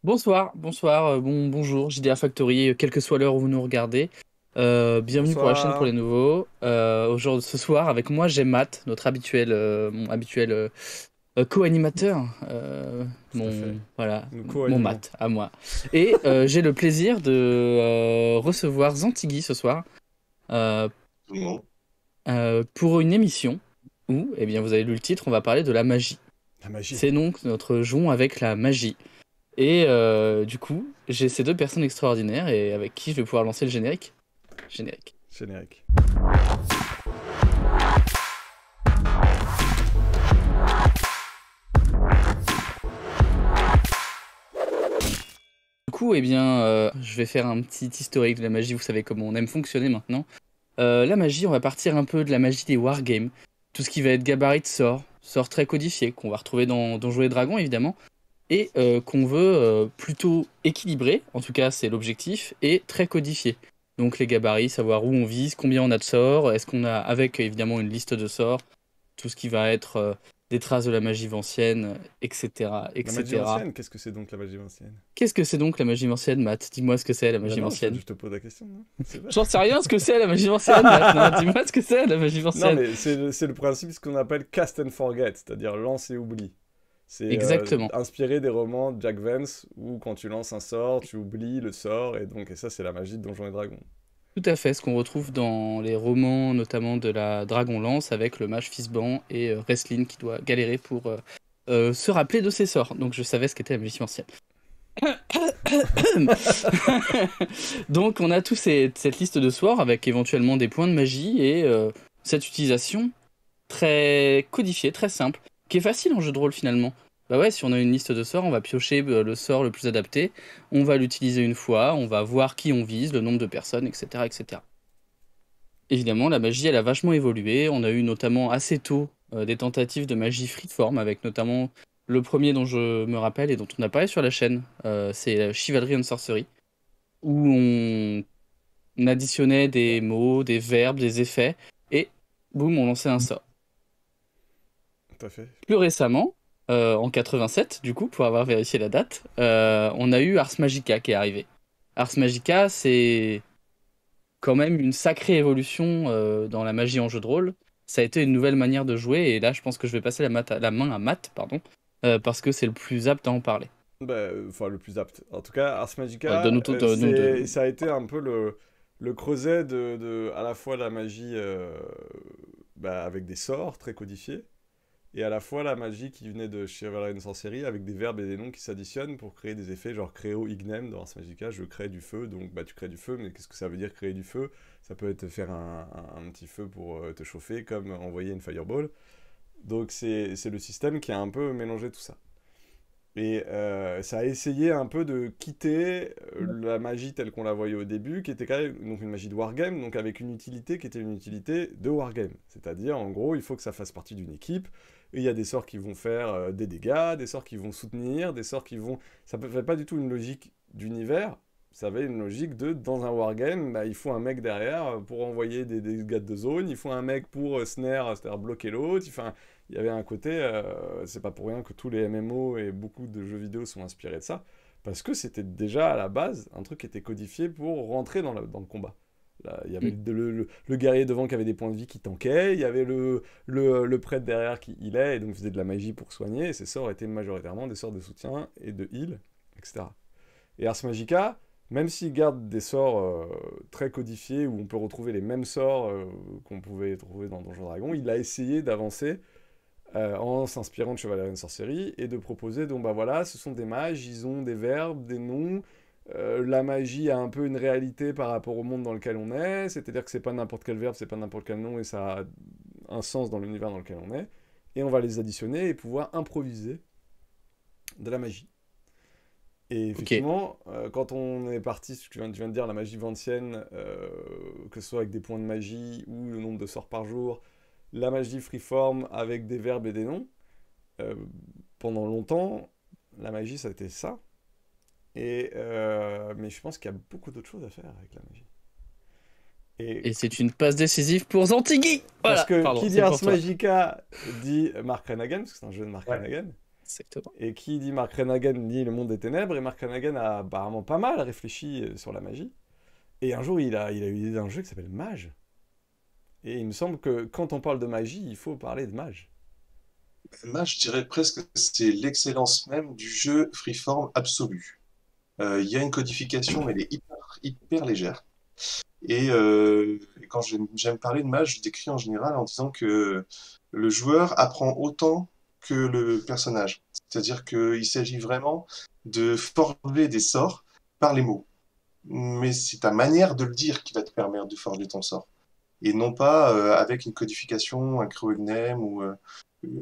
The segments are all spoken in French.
Bonsoir, bonjour, JDR Factory, quelle que soit l'heure où vous nous regardez. Bienvenue pour la chaîne pour les Bonsoir. nouveaux. Aujourd'hui, ce soir, avec moi, j'ai Matt, notre habituel, mon habituel co-animateur, Tout à fait. voilà, Nous mon co-animons. Matt, à moi. Et j'ai le plaisir de recevoir Zantigui ce soir euh, Non. pour une émission où, eh bien, vous avez lu le titre, on va parler de la magie. La magie. C'est donc notre Jouons avec la magie. Et du coup, j'ai ces deux personnes extraordinaires et avec qui je vais pouvoir lancer le générique. Générique. Générique. Du coup, eh bien, je vais faire un petit historique de la magie. Vous savez comment on aime fonctionner maintenant. La magie, on va partir un peu de la magie des wargames. Tout ce qui va être gabarit de sorts, sorts très codifiés, qu'on va retrouver dans Donjons et Dragons évidemment, et qu'on veut plutôt équilibrer, en tout cas c'est l'objectif, et très codifié. Donc les gabarits, savoir où on vise, combien on a de sorts, est-ce qu'on a, avec évidemment une liste de sorts, tout ce qui va être des traces de la magie ancienne, etc., La magie etc. ancienne, qu'est-ce que c'est donc la magie ancienne? Qu'est-ce que c'est donc la magie ancienne, Matt? Dis-moi ce que c'est la Ben magie non, ancienne. je te pose la question, non? C'est vrai. J'en sais rien ce que c'est la magie ancienne, Matt. Non, dis-moi ce que c'est la magie Non, ancienne. mais c'est le principe de ce qu'on appelle cast and forget, c'est-à-dire lance et oublie. C'est Exactement. inspiré des romans de Jack Vance, où quand tu lances un sort, tu oublies le sort, et ça, c'est la magie de Donjons et Dragons. Tout à fait, ce qu'on retrouve dans les romans, notamment de la Dragonlance, avec le mage Fisban et Wrestling qui doit galérer pour se rappeler de ses sorts. Donc je savais ce qu'était la magie ancienne. Donc on a cette liste de sorts avec éventuellement des points de magie et cette utilisation très codifiée, très simple, qui est facile en jeu de rôle finalement. Bah ouais, si on a une liste de sorts, on va piocher le sort le plus adapté, on va l'utiliser une fois, on va voir qui on vise, le nombre de personnes, etc., etc. Évidemment, la magie, elle a vachement évolué. On a eu notamment assez tôt des tentatives de magie freeform, avec notamment le premier dont je me rappelle et dont on a parlé sur la chaîne, c'est Chivalry and Sorcery, où on additionnait des mots, des verbes, des effets, et boum, on lançait un sort. Tout à fait. Plus récemment, en 87, du coup, pour avoir vérifié la date, on a eu Ars Magica qui est arrivé. Ars Magica, c'est quand même une sacrée évolution dans la magie en jeu de rôle. Ça a été une nouvelle manière de jouer, et là, je pense que je vais passer la main à Matt, pardon, parce que c'est le plus apte à en parler. Bah, enfin, le plus apte. En tout cas, Ars Donne-nous Magica, tout, donne-nous de... ça a été un peu le creuset à la fois la magie bah, avec des sorts très codifiés, et à la fois la magie qui venait de Chivalry and Sorcery avec des verbes et des noms qui s'additionnent pour créer des effets genre Créo Ignem dans Ars Magica, je crée du feu, donc bah tu crées du feu, mais qu'est-ce que ça veut dire créer du feu? Ça peut être faire un petit feu pour te chauffer, comme envoyer une fireball. Donc c'est le système qui a un peu mélangé tout ça. Et ça a essayé un peu de quitter la magie telle qu'on la voyait au début, qui était quand même donc une magie de wargame, donc avec une utilité qui était une utilité de wargame. C'est-à-dire, en gros, il faut que ça fasse partie d'une équipe, et il y a des sorts qui vont faire des dégâts, des sorts qui vont soutenir, des sorts qui vont... Ça ne fait pas du tout une logique d'univers, ça avait une logique de, dans un wargame, bah, il faut un mec derrière pour envoyer des dégâts de zone, il faut un mec pour snare, c'est-à-dire bloquer l'autre, enfin, il y avait un côté, c'est pas pour rien que tous les MMO et beaucoup de jeux vidéo sont inspirés de ça, parce que c'était déjà à la base un truc qui était codifié pour rentrer dans le combat. Là, il y avait Mm. le guerrier devant qui avait des points de vie qui tankaient, il y avait le prêtre derrière qui healait et donc faisait de la magie pour soigner, et ces sorts étaient majoritairement des sorts de soutien et de heal, etc. Et Ars Magica, même s'il garde des sorts très codifiés où on peut retrouver les mêmes sorts qu'on pouvait trouver dans Donjons Dragons, il a essayé d'avancer en s'inspirant de Chevalier and Sorcery et de proposer, donc bah voilà, ce sont des mages, ils ont des verbes, des noms, la magie a un peu une réalité par rapport au monde dans lequel on est, c'est-à-dire que c'est pas n'importe quel verbe, c'est pas n'importe quel nom et ça a un sens dans l'univers dans lequel on est, et on va les additionner et pouvoir improviser de la magie. Et Ok. effectivement, quand on est parti, tu viens de dire la magie vancienne, que ce soit avec des points de magie ou le nombre de sorts par jour, la magie freeform avec des verbes et des noms, euh, pendant longtemps, la magie, ça a été ça. Mais je pense qu'il y a beaucoup d'autres choses à faire avec la magie. Et Et c'est une passe décisive pour Zantigui. parce Voilà, que pardon, qui dit c'est Ars pour toi. Magica dit Mark Renagan, parce que c'est un jeu de Mark Ouais. Renagan. Exactement. Et qui dit Mark Renagan dit le monde des ténèbres, et Mark Renagan a apparemment pas mal réfléchi sur la magie. Et un jour, il a eu l'idée d'un jeu qui s'appelle Mage. Et il me semble que quand on parle de magie, il faut parler de mage. Moi, je dirais presque que c'est l'excellence même du jeu freeform absolu. Il y a une codification, mais elle est hyper légère. Et quand j'aime parler de mage, je décris en général en disant que le joueur apprend autant que le personnage. C'est-à-dire qu'il s'agit vraiment de forger des sorts par les mots. Mais c'est ta manière de le dire qui va te permettre de forger ton sort. Et non pas avec une codification, un cryognem ou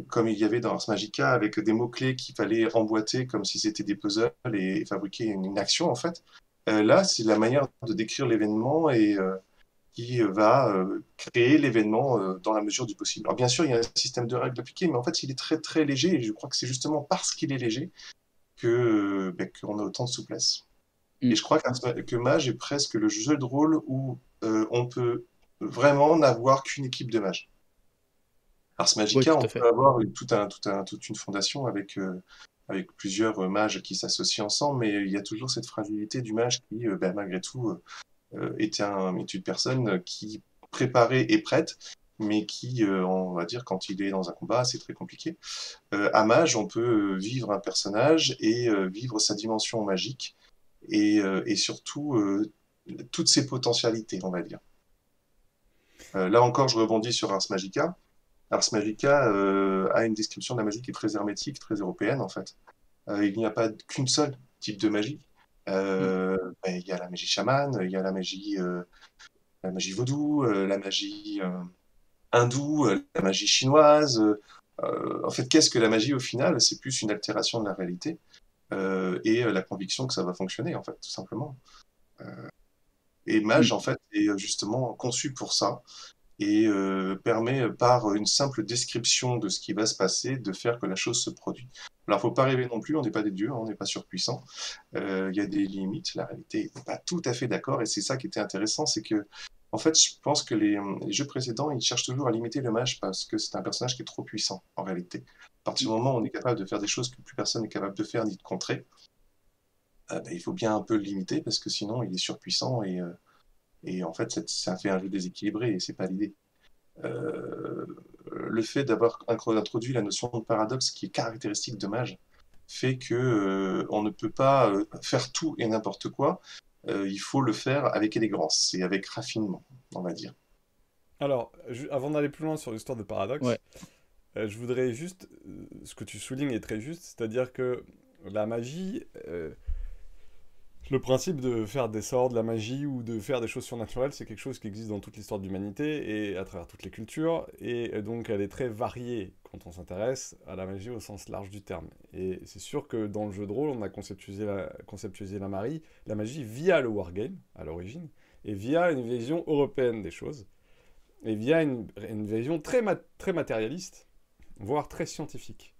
comme il y avait dans Ars Magica avec des mots-clés qu'il fallait emboîter comme si c'était des puzzles et fabriquer une action en fait. Là, c'est la manière de décrire l'événement et qui va créer l'événement dans la mesure du possible. Alors bien sûr, il y a un système de règles appliquées, mais en fait, il est très très léger et je crois que c'est justement parce qu'il est léger que qu'on a autant de souplesse. Et je crois que Mage est presque le jeu de rôle où on peut vraiment n'avoir qu'une équipe de mages. Ars Oui, Magica, tout on à fait. peut avoir toute une fondation avec plusieurs mages qui s'associent ensemble, mais il y a toujours cette fragilité du mage qui, malgré tout, est une personne qui préparée et prête, mais qui, on va dire, quand il est dans un combat, c'est très compliqué. À mage, on peut vivre un personnage et vivre sa dimension magique et surtout toutes ses potentialités, on va dire. Là encore, je rebondis sur Ars Magica. Ars Magica a une description de la magie qui est très hermétique, très européenne en fait. Il n'y a pas qu'une seule type de magie. Il y a la magie chamane, il y a la magie vaudou, la magie hindoue, la magie chinoise. En fait, qu'est-ce que la magie au final? C'est plus une altération de la réalité et la conviction que ça va fonctionner en fait, tout simplement. Et Mage en fait est justement conçu pour ça et permet par une simple description de ce qui va se passer de faire que la chose se produit. Alors, il ne faut pas rêver non plus, on n'est pas des dieux, on n'est pas surpuissants. Il y a des limites, la réalité n'est pas tout à fait d'accord, et c'est ça qui était intéressant, c'est que, en fait, je pense que les jeux précédents, ils cherchent toujours à limiter le mage parce que c'est un personnage qui est trop puissant, en réalité. À partir du moment où on est capable de faire des choses que plus personne n'est capable de faire ni de contrer, il faut bien un peu le limiter parce que sinon, il est surpuissant et en fait, ça fait un jeu déséquilibré et c'est pas l'idée. Le fait d'avoir introduit la notion de paradoxe qui est caractéristique de Mage fait que on ne peut pas faire tout et n'importe quoi. Il faut le faire avec élégance et avec raffinement, on va dire. Alors, avant d'aller plus loin sur l'histoire de paradoxe, Ouais. je voudrais juste, ce que tu soulignes est très juste, c'est-à-dire que la magie, le principe de faire des sorts, de la magie ou de faire des choses surnaturelles, c'est quelque chose qui existe dans toute l'histoire de l'humanité et à travers toutes les cultures. Et donc elle est très variée quand on s'intéresse à la magie au sens large du terme. Et c'est sûr que dans le jeu de rôle, on a conceptualisé la magie via le wargame à l'origine et via une vision européenne des choses et via une vision très matérialiste, voire très scientifique.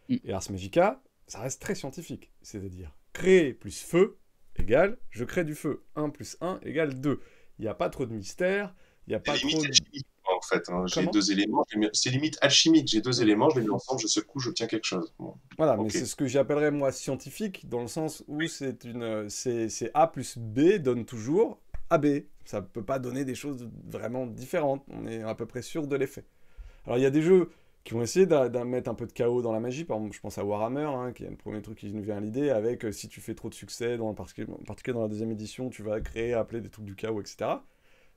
Et Ars Magica, ça reste très scientifique, c'est-à-dire créer plus feu égale, je crée du feu. 1 plus 1 égale 2. Il n'y a pas trop de mystère, il n'y a pas C'est trop limite de... alchimique, en fait. Hein. J'ai Comment? deux éléments, c'est limite alchimique. J'ai deux éléments, je les mets ensemble, je secoue, j'obtiens quelque chose. Bon. Voilà, mais Ok. c'est ce que j'appellerais moi scientifique, dans le sens où c'est A plus B donne toujours AB. Ça ne peut pas donner des choses vraiment différentes. On est à peu près sûr de l'effet. Alors il y a des jeux qui vont essayer de mettre un peu de chaos dans la magie. Par exemple, je pense à Warhammer, hein, qui est le premier truc qui nous vient à l'idée, avec si tu fais trop de succès, en particulier dans la deuxième édition, tu vas créer, appeler des trucs du chaos, etc.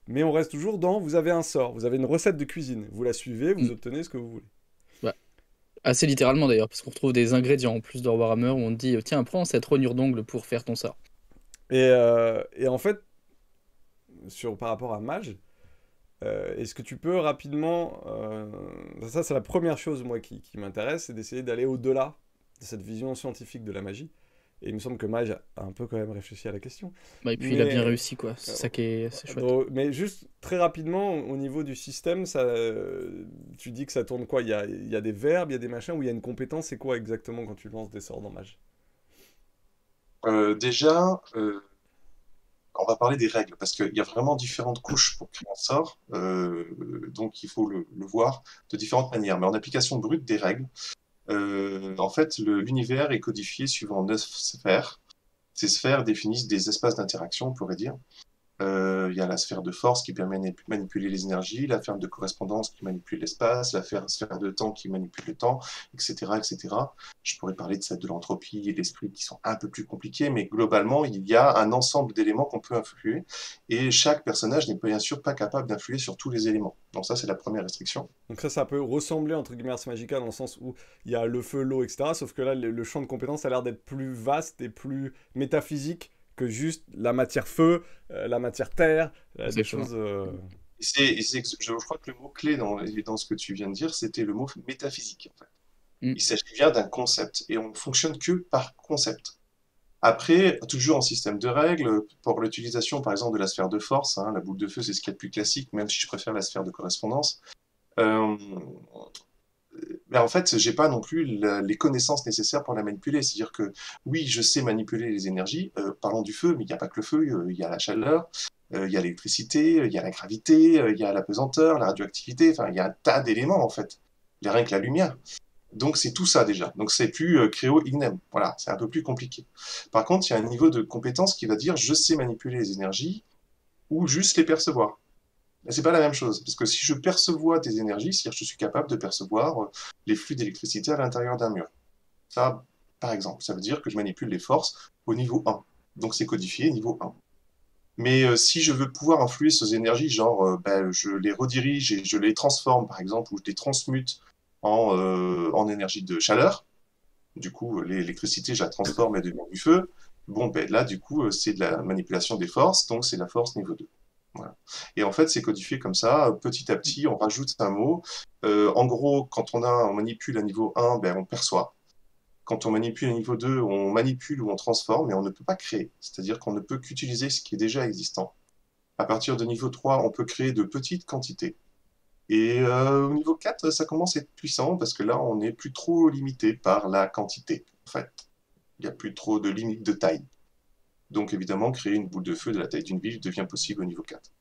Mais on reste toujours dans, vous avez un sort, vous avez une recette de cuisine, vous la suivez, vous obtenez ce que vous voulez. Ouais. Assez littéralement d'ailleurs, parce qu'on retrouve des ingrédients en plus dans Warhammer où on te dit tiens, prends cette rognure d'ongle pour faire ton sort. Et en fait, par rapport à Mage, est-ce que tu peux rapidement... ça, c'est la première chose, moi, qui m'intéresse, c'est d'essayer d'aller au-delà de cette vision scientifique de la magie. Et il me semble que Mage a un peu quand même réfléchi à la question. Bah, et puis il a bien réussi, quoi. C'est ça qui est assez chouette. Mais juste très rapidement, au niveau du système, tu dis que ça tourne quoi? Il y a des verbes, il y a des machins, où il y a une compétence. C'est quoi exactement quand tu lances des sorts dans Mage? Déjà, on va parler des règles, parce qu'il y a vraiment différentes couches pour créer un sort, donc il faut le voir de différentes manières. Mais en application brute des règles, En fait, l'univers est codifié suivant 9 sphères. Ces sphères définissent des espaces d'interaction, on pourrait dire. Il y a la sphère de force qui permet de manipuler les énergies, la sphère de correspondance qui manipule l'espace, la sphère de temps qui manipule le temps, etc., etc. Je pourrais parler de celle de l'entropie et de l'esprit qui sont un peu plus compliquées, mais globalement, il y a un ensemble d'éléments qu'on peut influer, et chaque personnage n'est bien sûr pas capable d'influer sur tous les éléments. Donc ça, c'est la première restriction. Donc ça peut ressembler entre guillemets à Ars Magica dans le sens où il y a le feu, l'eau, etc. Sauf que là, le champ de compétences a l'air d'être plus vaste et plus métaphysique que juste la matière feu, la matière terre, des Exactement. choses... Je crois que le mot-clé dans ce que tu viens de dire, c'était le mot métaphysique, en fait. Mm. Il s'agit bien d'un concept, et on ne fonctionne que par concept. Après, toujours en système de règles, pour l'utilisation par exemple de la sphère de force, hein, la boule de feu c'est ce qu'il y a de plus classique, même si je préfère la sphère de correspondance, euh, en fait, j'ai pas non plus les connaissances nécessaires pour la manipuler. C'est-à-dire que oui, je sais manipuler les énergies, parlons du feu, mais il n'y a pas que le feu, il y a la chaleur, il y a l'électricité, il y a la gravité, il y a la pesanteur, la radioactivité, enfin il y a un tas d'éléments en fait. Il y a rien que la lumière. Donc c'est tout ça déjà. Donc c'est plus créo ignem. Voilà, c'est un peu plus compliqué. Par contre, il y a un niveau de compétence qui va dire je sais manipuler les énergies ou juste les percevoir. Mais c'est pas la même chose, parce que si je perçois des énergies, c'est-à-dire que je suis capable de percevoir les flux d'électricité à l'intérieur d'un mur. Ça, par exemple, ça veut dire que je manipule les forces au niveau 1. Donc c'est codifié niveau 1. Mais si je veux pouvoir influer sur ces énergies, genre je les redirige et je les transforme, par exemple, ou je les transmute en énergie de chaleur, du coup, l'électricité, je la transforme et devient du feu. Bon, là, du coup, c'est de la manipulation des forces, donc c'est la force niveau 2. Voilà. Et en fait, c'est codifié comme ça. Petit à petit, on rajoute un mot. En gros, quand on manipule à niveau 1, on perçoit. Quand on manipule à niveau 2, on manipule ou on transforme, mais on ne peut pas créer. C'est-à-dire qu'on ne peut qu'utiliser ce qui est déjà existant. À partir de niveau 3, on peut créer de petites quantités. Et au niveau 4, ça commence à être puissant parce que là, on n'est plus trop limité par la quantité. En fait, il n'y a plus trop de limites de taille. Donc évidemment, créer une boule de feu de la taille d'une ville devient possible au niveau 4.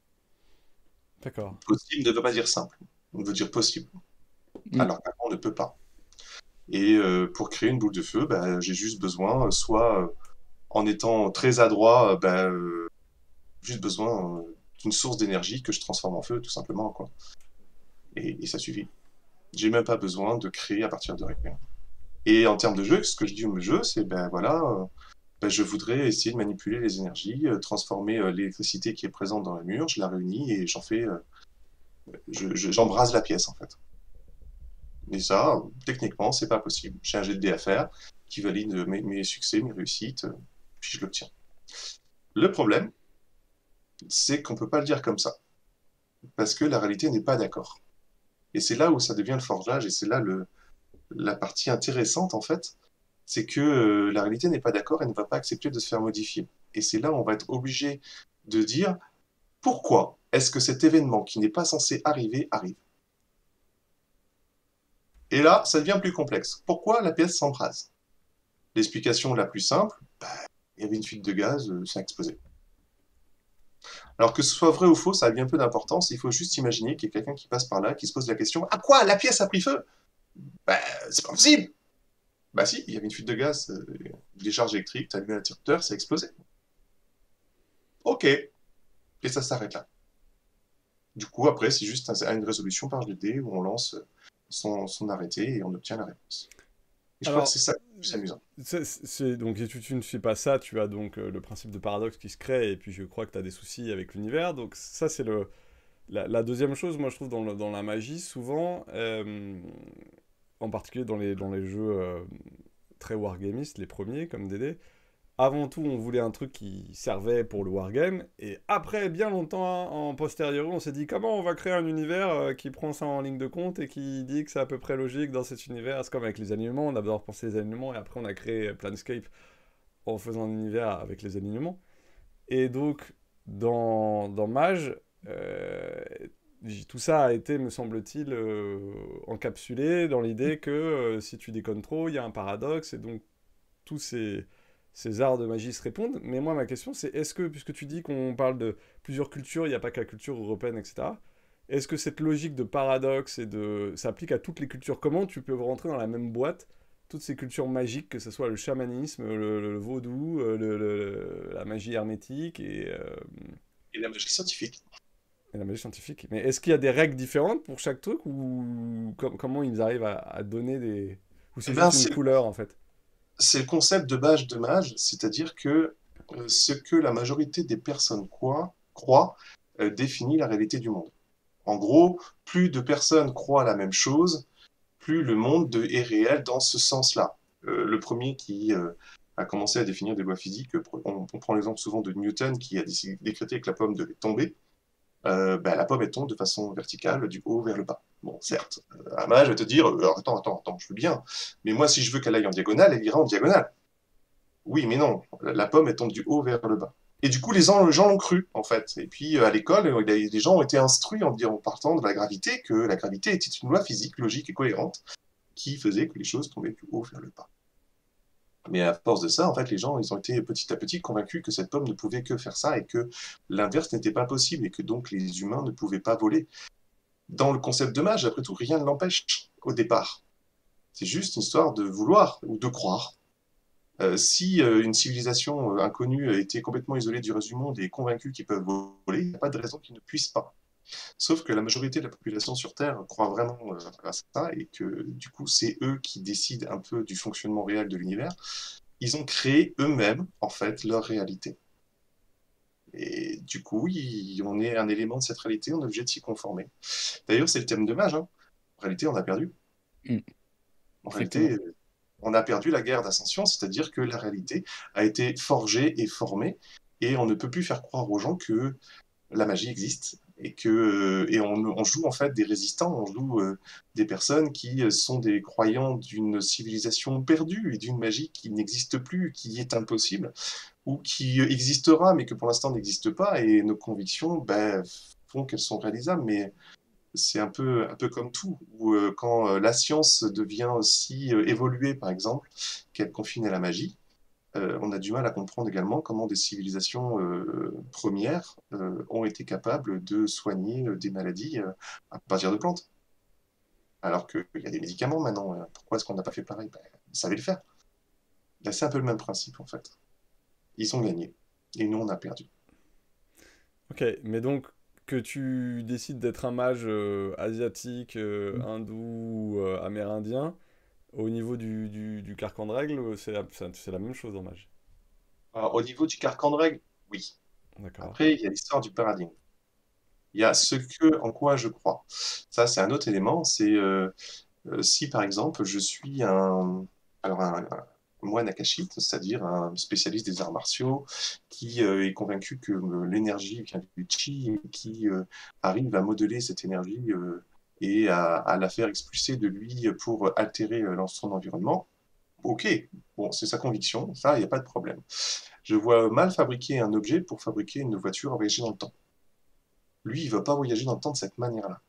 D'accord. Possible ne veut pas dire simple, on veut dire possible, Mm. alors qu'avant on ne peut pas. Et pour créer une boule de feu, j'ai juste besoin, soit en étant très adroit, juste besoin d'une source d'énergie que je transforme en feu, tout simplement, quoi. Et ça suffit. J'ai même pas besoin de créer à partir de rien. Et en termes de jeu, ce que je dis au jeu, c'est je voudrais essayer de manipuler les énergies, transformer l'électricité qui est présente dans le mur, je la réunis et j'en fais, j'embrase la pièce en fait. Et ça, techniquement, c'est pas possible. J'ai un jet de dés à faire qui valide mes succès, mes réussites, puis je l'obtiens. Le problème, c'est qu'on peut pas le dire comme ça, parce que la réalité n'est pas d'accord. Et c'est là où ça devient le forgeage, et c'est là la partie intéressante en fait, c'est que la réalité n'est pas d'accord et ne va pas accepter de se faire modifier. Et c'est là où on va être obligé de dire pourquoi est-ce que cet événement qui n'est pas censé arriver arrive. Et là, ça devient plus complexe. Pourquoi la pièce s'embrase? L'explication la plus simple, il y avait une fuite de gaz, ça a explosé. Alors que ce soit vrai ou faux, ça a bien peu d'importance. Il faut juste imaginer qu'il y a quelqu'un qui passe par là, qui se pose la question: à quoi la pièce a pris feu? C'est pas possible. Bah si, il y avait une fuite de gaz, des charges électriques, t'as allumé l'interrupteur, ça a explosé. Ok. Et ça s'arrête là. Du coup, après, c'est juste une résolution par GD où on lance son arrêté et on obtient la réponse. Et je crois que c'est ça le plus amusant. Donc, tu ne fais pas ça, tu as donc le principe de paradoxe qui se crée, et puis je crois que tu as des soucis avec l'univers. Donc, ça, c'est la deuxième chose, moi, je trouve, dans la magie, souvent, en particulier dans les jeux très wargamistes, les premiers, comme DD. Avant tout, on voulait un truc qui servait pour le wargame, et après, bien longtemps, en posteriori, on s'est dit comment on va créer un univers qui prend ça en ligne de compte et qui dit que c'est à peu près logique dans cet univers. C'est comme avec les alignements, on a d'abord pensé les alignements, et après on a créé Planescape en faisant un univers avec les alignements. Et donc, dans Mage, tout ça a été, me semble-t-il, encapsulé dans l'idée que si tu déconnes trop, il y a un paradoxe, et donc tous ces arts de magie se répondent. Mais moi, ma question, c'est est-ce que, puisque tu dis qu'on parle de plusieurs cultures, il n'y a pas que la culture européenne, etc., est-ce que cette logique de paradoxe s'applique à toutes les cultures? Comment tu peux rentrer dans la même boîte toutes ces cultures magiques, que ce soit le chamanisme, le vaudou, la magie hermétique Et la magie scientifique. et la magie scientifique. Mais est-ce qu'il y a des règles différentes pour chaque truc ou comment ils arrivent à donner des... Ou Eh c'est ben, juste une couleur en fait? c'est le concept de mage, c'est-à-dire que ce que la majorité des personnes croient définit la réalité du monde. En gros, plus de personnes croient la même chose, plus le monde est réel dans ce sens-là. Le premier qui a commencé à définir des lois physiques, on prend l'exemple souvent de Newton qui a décrété que la pomme devait tomber. La pomme elle tombe de façon verticale du haut vers le bas. Bon, certes, un mage va te dire attends, je veux bien, mais moi si je veux qu'elle aille en diagonale, elle ira en diagonale. Oui, mais non, la pomme elle tombe du haut vers le bas. Et du coup, les gens l'ont cru, en fait. Et puis, à l'école, les gens ont été instruits en partant de la gravité, que la gravité était une loi physique, logique et cohérente, qui faisait que les choses tombaient du haut vers le bas. Mais à force de ça, en fait, les gens, ils ont été petit à petit convaincus que cette pomme ne pouvait que faire ça et que l'inverse n'était pas possible et que donc les humains ne pouvaient pas voler. Dans le concept de mage, après tout, rien ne l'empêche au départ. C'est juste une histoire de vouloir ou de croire. Si une civilisation inconnue était complètement isolée du reste du monde et convaincue qu'ils peuvent voler, il n'y a pas de raison qu'ils ne puissent pas. Sauf que la majorité de la population sur Terre croit vraiment à ça et que du coup c'est eux qui décident un peu du fonctionnement réel de l'univers. Ils ont créé eux-mêmes en fait leur réalité. Et du coup, on est un élément de cette réalité, on est obligé de s'y conformer. D'ailleurs, c'est le thème de Mage. Hein. En réalité, on a perdu. Mm. En Exactement. réalité, on a perdu la guerre d'ascension, c'est-à-dire que la réalité a été forgée et formée, et on ne peut plus faire croire aux gens que la magie existe et on joue en fait des résistants, on joue des personnes qui sont des croyants d'une civilisation perdue et d'une magie qui n'existe plus, qui est impossible ou qui existera mais que pour l'instant n'existe pas et nos convictions font qu'elles sont réalisables mais c'est un peu comme tout, où quand la science devient aussi évoluée, par exemple, qu'elle confine à la magie, on a du mal à comprendre également comment des civilisations premières ont été capables de soigner des maladies à partir de plantes. Alors qu'il y a des médicaments maintenant. Pourquoi est-ce qu'on n'a pas fait pareil? Ils savaient le faire. Là, c'est un peu le même principe, en fait. Ils ont gagné. Et nous, on a perdu. Ok, mais donc que tu décides d'être un mage asiatique, hindou, amérindien, au niveau du carcan de règles, c'est la même chose en mage. Alors, au niveau du carcan de règles, oui. D'accord. Après, il y a l'histoire du paradigme. Il y a en quoi je crois. Ça, c'est un autre élément. C'est si, par exemple, je suis un moine akashite, c'est-à-dire un spécialiste des arts martiaux, qui est convaincu que l'énergie vient du chi et qui arrive à modeler cette énergie et à la faire expulser de lui pour altérer son environnement. Ok, bon, c'est sa conviction, ça, il n'y a pas de problème. Je vois mal fabriquer un objet pour fabriquer une voiture à voyager dans le temps. Lui, il ne veut pas voyager dans le temps de cette manière-là.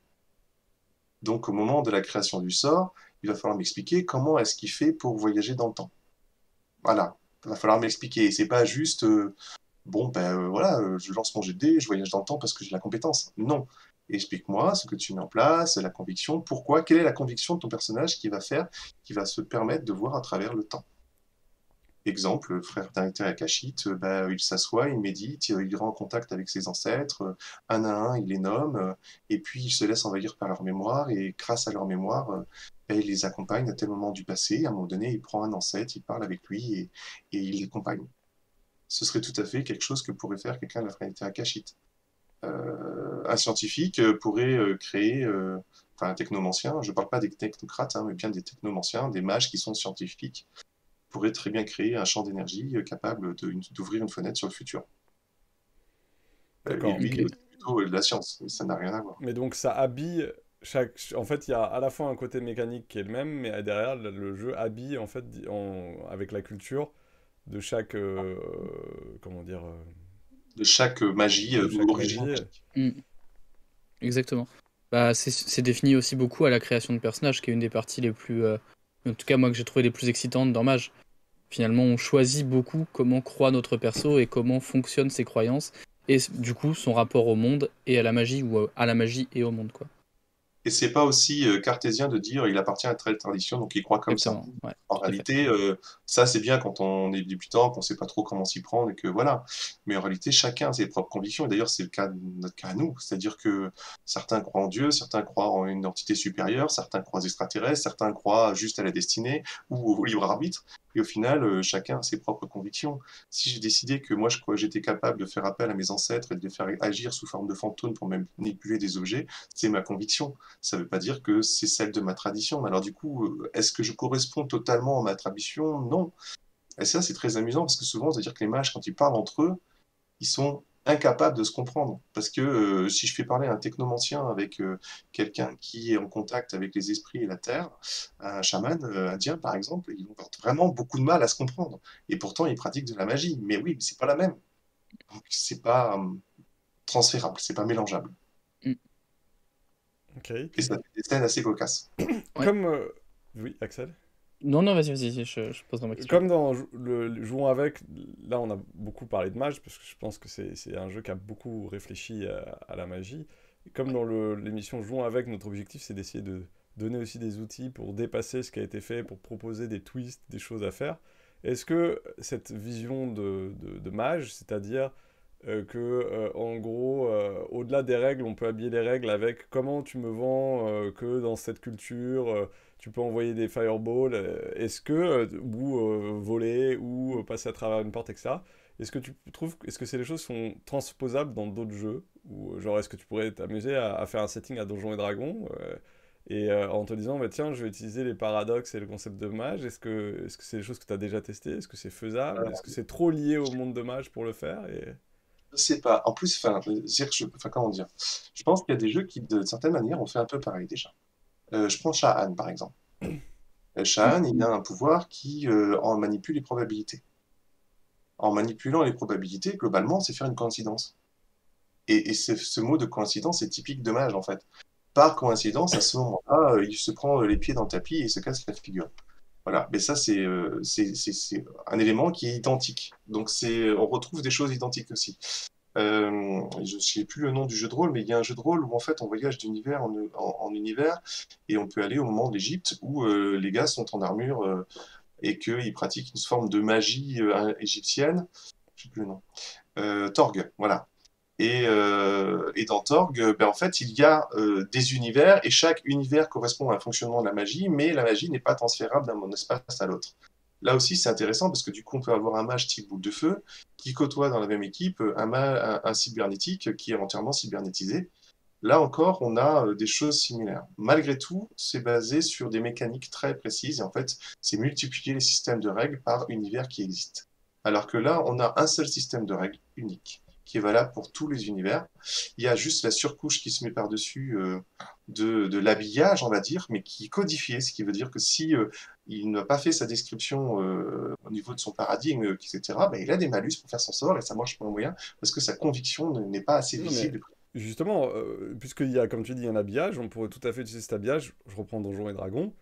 Donc, au moment de la création du sort, il va falloir m'expliquer comment est-ce qu'il fait pour voyager dans le temps. Voilà, il va falloir m'expliquer. C'est pas juste, je lance mon jet de dés, je voyage dans le temps parce que j'ai la compétence. Non. Explique-moi ce que tu mets en place, la conviction, pourquoi, quelle est la conviction de ton personnage qui va se permettre de voir à travers le temps. Exemple, le frère d'Arita Akashite, il s'assoit, il médite, il rend en contact avec ses ancêtres, un à un, il les nomme, et puis il se laisse envahir par leur mémoire, et grâce à leur mémoire, il les accompagne à tel moment du passé. À un moment donné, il prend un ancêtre, il parle avec lui, et il l'accompagne. Ce serait tout à fait quelque chose que pourrait faire quelqu'un de la fraternité Akashite. Un scientifique pourrait créer, un technomancien, je ne parle pas des technocrates, mais bien des technomanciens, des mages qui sont scientifiques, pourrait très bien créer un champ d'énergie capable d'ouvrir une fenêtre sur le futur. D'accord. Et lui, Ok. c'est plutôt de la science, mais ça n'a rien à voir. Mais donc ça habille chaque... En fait, il y a à la fois un côté mécanique qui est le même, mais derrière, le jeu habille, en fait, avec la culture de chaque... comment dire... De chaque magie de ou chaque origine magie. magique. Mm. Exactement. Bah, c'est défini aussi beaucoup à la création de personnages, qui est une des parties les plus... en tout cas, moi, que j'ai trouvé les plus excitantes dans Mage. Finalement, on choisit beaucoup comment croit notre perso et comment fonctionnent ses croyances, et du coup, son rapport au monde et à la magie, ou à la magie et au monde, quoi. Et c'est pas aussi cartésien de dire il appartient à telle tradition, donc il croit comme ça. Exactement, ouais, En tout à fait. réalité, ça c'est bien quand on est débutant, qu'on sait pas trop comment s'y prendre et que voilà. Mais en réalité, chacun a ses propres convictions. Et d'ailleurs, c'est le cas de notre cas à nous. C'est-à-dire que certains croient en Dieu, certains croient en une entité supérieure, certains croient aux extraterrestres, certains croient juste à la destinée ou au libre arbitre. Et au final, chacun a ses propres convictions. Si j'ai décidé que moi je crois que j'étais capable de faire appel à mes ancêtres et de les faire agir sous forme de fantômes pour manipuler des objets, c'est ma conviction. Ça ne veut pas dire que c'est celle de ma tradition. Alors du coup, est-ce que je corresponds totalement à ma tradition? Non. Et ça, c'est très amusant parce que souvent, c'est-à-dire que les mages, quand ils parlent entre eux, ils sont incapables de se comprendre. Parce que si je fais parler un technomancien avec quelqu'un qui est en contact avec les esprits et la terre, un chaman indien par exemple, ils vont avoir vraiment beaucoup de mal à se comprendre. Et pourtant, ils pratiquent de la magie. Mais oui, c'est pas la même. Donc, c'est pas transférable, c'est pas mélangeable. Mm. Ok. Et ça fait des scènes assez cocasses. Ouais. Comme. Oui, Axel? Non, non, vas-y, je poserai ma question. Comme dans le Jouons avec, là on a beaucoup parlé de mage, parce que je pense que c'est un jeu qui a beaucoup réfléchi à la magie. Et comme dans l'émission Jouons avec, notre objectif c'est d'essayer de donner aussi des outils pour dépasser ce qui a été fait, pour proposer des twists, des choses à faire. Est-ce que cette vision de mage, c'est-à-dire que en gros, au-delà des règles, on peut habiller les règles avec comment tu me vends que dans cette culture, tu peux envoyer des fireballs, est-ce que, ou voler, ou passer à travers une porte, etc. Est-ce que tu trouves, est-ce que c'est des choses qui sont transposables dans d'autres jeux? Ou genre, est-ce que tu pourrais t'amuser à faire un setting à Donjons et Dragons et en te disant, bah, tiens, je vais utiliser les paradoxes et le concept de mage, est-ce que c'est des choses que tu as déjà testées? Est-ce que c'est faisable? Est-ce que c'est trop lié au monde de mage pour le faire Je sais pas. En plus, enfin, comment dire? Je pense qu'il y a des jeux qui, de certaine manière, ont fait un peu pareil déjà. Je prends Shahan, par exemple. Shahan, il a un pouvoir qui en manipule les probabilités. En manipulant les probabilités, globalement, c'est faire une coïncidence. Et ce mot de coïncidence est typique de mage, en fait. Par coïncidence, à ce moment-là, il se prend les pieds dans le tapis et il se casse la figure. Voilà, mais ça, c'est un élément qui est identique. Donc, on retrouve des choses identiques aussi. Je ne sais plus le nom du jeu de rôle, mais il y a un jeu de rôle où en fait on voyage d'univers en univers et on peut aller au moment d'Égypte où les gars sont en armure et qu'ils pratiquent une forme de magie égyptienne. Je ne sais plus le nom. Torg, voilà. Et dans Torg, ben, en fait, il y a des univers et chaque univers correspond à un fonctionnement de la magie, mais la magie n'est pas transférable d'un espace à l'autre. Là aussi, c'est intéressant parce que du coup, on peut avoir un mage type boule de feu qui côtoie dans la même équipe un cybernétique qui est entièrement cybernétisé. Là encore, on a des choses similaires. Malgré tout, c'est basé sur des mécaniques très précises et en fait, c'est multiplier les systèmes de règles par univers qui existent. Alors que là, on a un seul système de règles unique qui est valable pour tous les univers. Il y a juste la surcouche qui se met par-dessus de l'habillage, on va dire, mais qui est codifié, ce qui veut dire que si il n'a pas fait sa description au niveau de son paradigme, etc., ben, il a des malus pour faire son sort et ça marche pas en moyen parce que sa conviction n'est pas assez Non, mais visible. justement, puisqu'il y a, comme tu dis, un habillage, on pourrait tout à fait utiliser cet habillage. Je reprends Donjons et Dragons.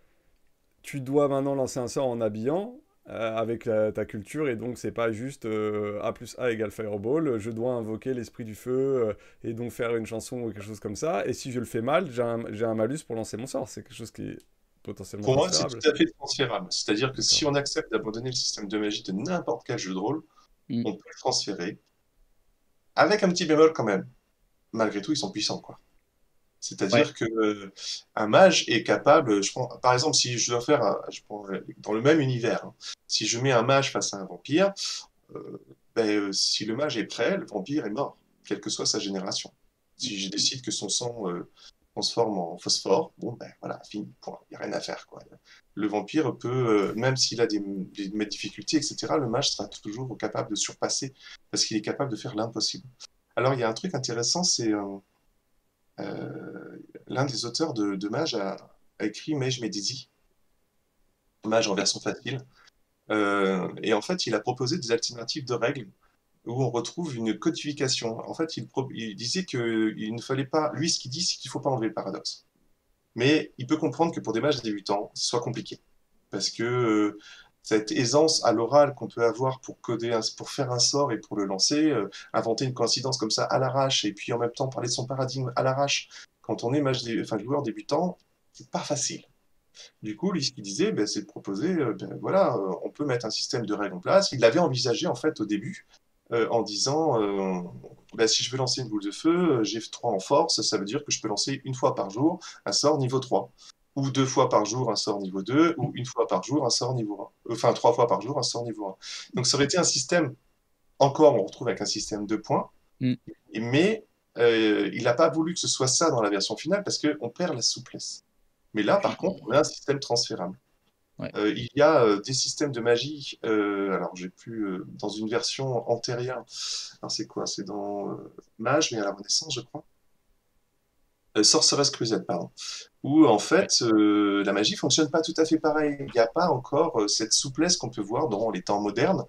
Tu dois maintenant lancer un sort en habillant avec ta culture, et donc c'est pas juste A plus A égale Fireball. Je dois invoquer l'esprit du feu et donc faire une chanson ou quelque chose comme ça. Et si je le fais mal, j'ai un malus pour lancer mon sort. C'est quelque chose qui est potentiellement Pour moi, c'est transférable. tout à fait transférable. C'est-à-dire que D'accord. si on accepte d'abandonner le système de magie de n'importe quel jeu de rôle, Mm. on peut le transférer, avec un petit bémol quand même. Malgré tout, ils sont puissants, quoi. Ouais. C'est-à-dire que un mage est capable, par exemple, si je dois faire, dans le même univers, hein, si je mets un mage face à un vampire, ben, si le mage est prêt, le vampire est mort, quelle que soit sa génération. Si je décide que son sang transforme en phosphore, bon ben voilà, fini, point, il n'y a rien à faire, quoi. Le vampire peut, même s'il a des difficultés, etc., le mage sera toujours capable de surpasser, parce qu'il est capable de faire l'impossible. Alors il y a un truc intéressant, c'est l'un des auteurs de Mage a écrit Mage Medisi, Mage en version facile. Et en fait, il a proposé des alternatives de règles où on retrouve une codification. En fait, il disait qu'il ne fallait pas. Lui, ce qu'il dit, c'est qu'il ne faut pas enlever le paradoxe. Mais il peut comprendre que pour des mages débutants, ce soit compliqué. Parce que cette aisance à l'oral qu'on peut avoir pour pour faire un sort et pour le lancer, inventer une coïncidence comme ça à l'arrache, et puis en même temps parler de son paradigme à l'arrache, quand on est joueur débutant, c'est pas facile. Du coup, lui, ce qu'il disait, ben, c'est de proposer, voilà, on peut mettre un système de règles en place. Il l'avait envisagé en fait au début, en disant, ben, si je veux lancer une boule de feu, j'ai 3 en force, ça veut dire que je peux lancer une fois par jour un sort niveau 3. Ou 2 fois par jour un sort niveau 2, ou une fois par jour un sort niveau 1. Enfin, 3 fois par jour un sort niveau 1. Donc ça aurait été un système, encore, on retrouve avec un système de points, Mm. mais il n'a pas voulu que ce soit ça dans la version finale parce qu'on perd la souplesse. Mais là, par contre, on a un système transférable. Ouais. Il y a des systèmes de magie, alors j'ai plus, dans une version antérieure, alors c'est quoi? C'est dans Mage, mais à la Renaissance, je crois. Sorceress Crusade, pardon. Où en fait, la magie fonctionne pas tout à fait pareil. Il n'y a pas encore cette souplesse qu'on peut voir dans les temps modernes,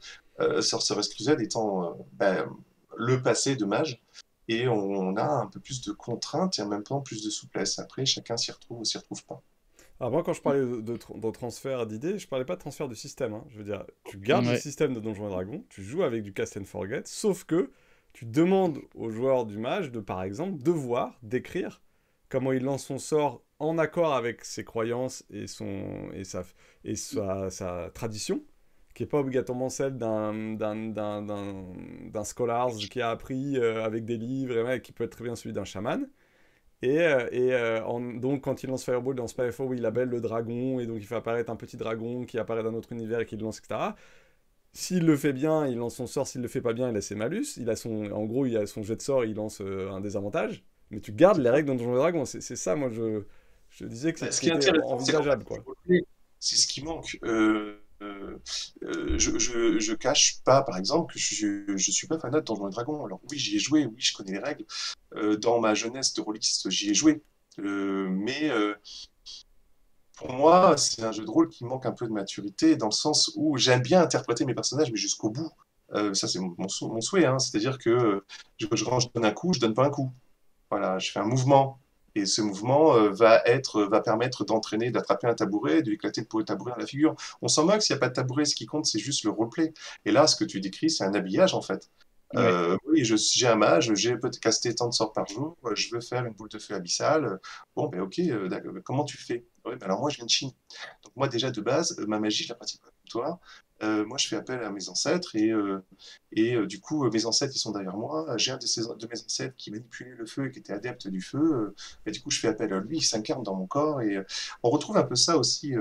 Sorceress Crusade étant le passé de Mage. Et on a un peu plus de contraintes et en même temps plus de souplesse. Après, chacun s'y retrouve ou s'y retrouve pas. Alors moi, quand je parlais de transfert d'idées, je parlais pas de transfert de système. Hein. Je veux dire, tu gardes le Ouais. système de Donjons et Dragons, tu joues avec du Cast and Forget, sauf que tu demandes au joueur du mage de, par exemple, devoir décrire comment il lance son sort en accord avec ses croyances et sa tradition, qui n'est pas obligatoirement celle d'un scholars qui a appris avec des livres, et qui peut être très bien celui d'un chaman. Donc, quand il lance Fireball dans Spyfall, il appelle le dragon, et donc il fait apparaître un petit dragon qui apparaît d'un autre univers et qui le lance, etc. S'il le fait bien, il lance son sort. S'il le fait pas bien, il a ses malus. En gros, il a son jet de sort, il lance un désavantage. Mais tu gardes les règles dans Donjons et Dragons. C'est ça, moi, je disais que Ce qui est c'était intéressant, c'est qu'en envisageable, fait, quoi. c'est ce qui manque. Je cache pas, par exemple, que je suis pas fanat de Donjons et Dragons. Alors oui, j'y ai joué, oui, je connais les règles. Dans ma jeunesse de rôliste, j'y ai joué. Mais pour moi, c'est un jeu de rôle qui manque un peu de maturité, dans le sens où j'aime bien interpréter mes personnages, mais jusqu'au bout. Ça, c'est mon souhait, hein. C'est-à-dire que je donne un coup, je donne pas un coup. Voilà, je fais un mouvement. Et ce mouvement va permettre d'entraîner, d'attraper un tabouret, de l'éclater le tabouret dans la figure. On s'en moque s'il n'y a pas de tabouret, ce qui compte, c'est juste le roleplay. Et là, ce que tu décris, c'est un habillage, en fait. Ouais. Oui, j'ai un mage, j'ai peut-être casté tant de sorts par jour, je veux faire une boule de feu abyssale. Bon, ben ok, d'accord, comment tu fais? Ouais, ben alors moi, je viens de Chine. Donc moi, déjà, de base, ma magie, je la pratique pas comme toi. Moi, je fais appel à mes ancêtres du coup, mes ancêtres, ils sont derrière moi. J'ai un de mes ancêtres qui manipulait le feu et qui était adepte du feu. Et du coup, je fais appel à lui, il s'incarne dans mon corps. Et on retrouve un peu ça aussi.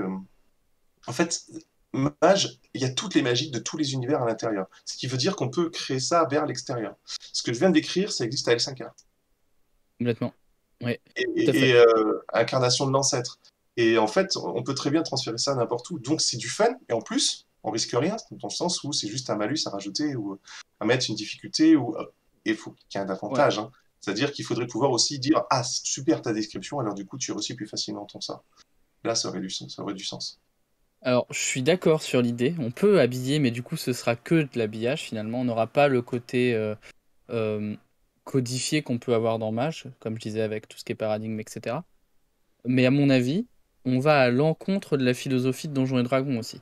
En fait, mage, il y a toutes les magies de tous les univers à l'intérieur. Ce qui veut dire qu'on peut créer ça vers l'extérieur. Ce que je viens de décrire, ça existe à L5R. Complètement. Ouais, Et, tout à fait. incarnation de l'ancêtre. Et en fait, on peut très bien transférer ça n'importe où. Donc c'est du fun. Et en plus, on risque rien, dans le sens où c'est juste un malus à rajouter ou à mettre une difficulté. Et il faut qu'il y ait un Ouais. avantage. Hein. C'est-à-dire qu'il faudrait pouvoir aussi dire ah, c'est super ta description, alors du coup, tu réussis plus facilement ton sort. Là, ça aurait du sens. Alors, je suis d'accord sur l'idée. On peut habiller, mais du coup, ce sera que de l'habillage finalement. On n'aura pas le côté euh, codifié qu'on peut avoir dans Mage, comme je disais avec tout ce qui est paradigme, etc. Mais à mon avis, on va à l'encontre de la philosophie de Donjons et Dragons aussi,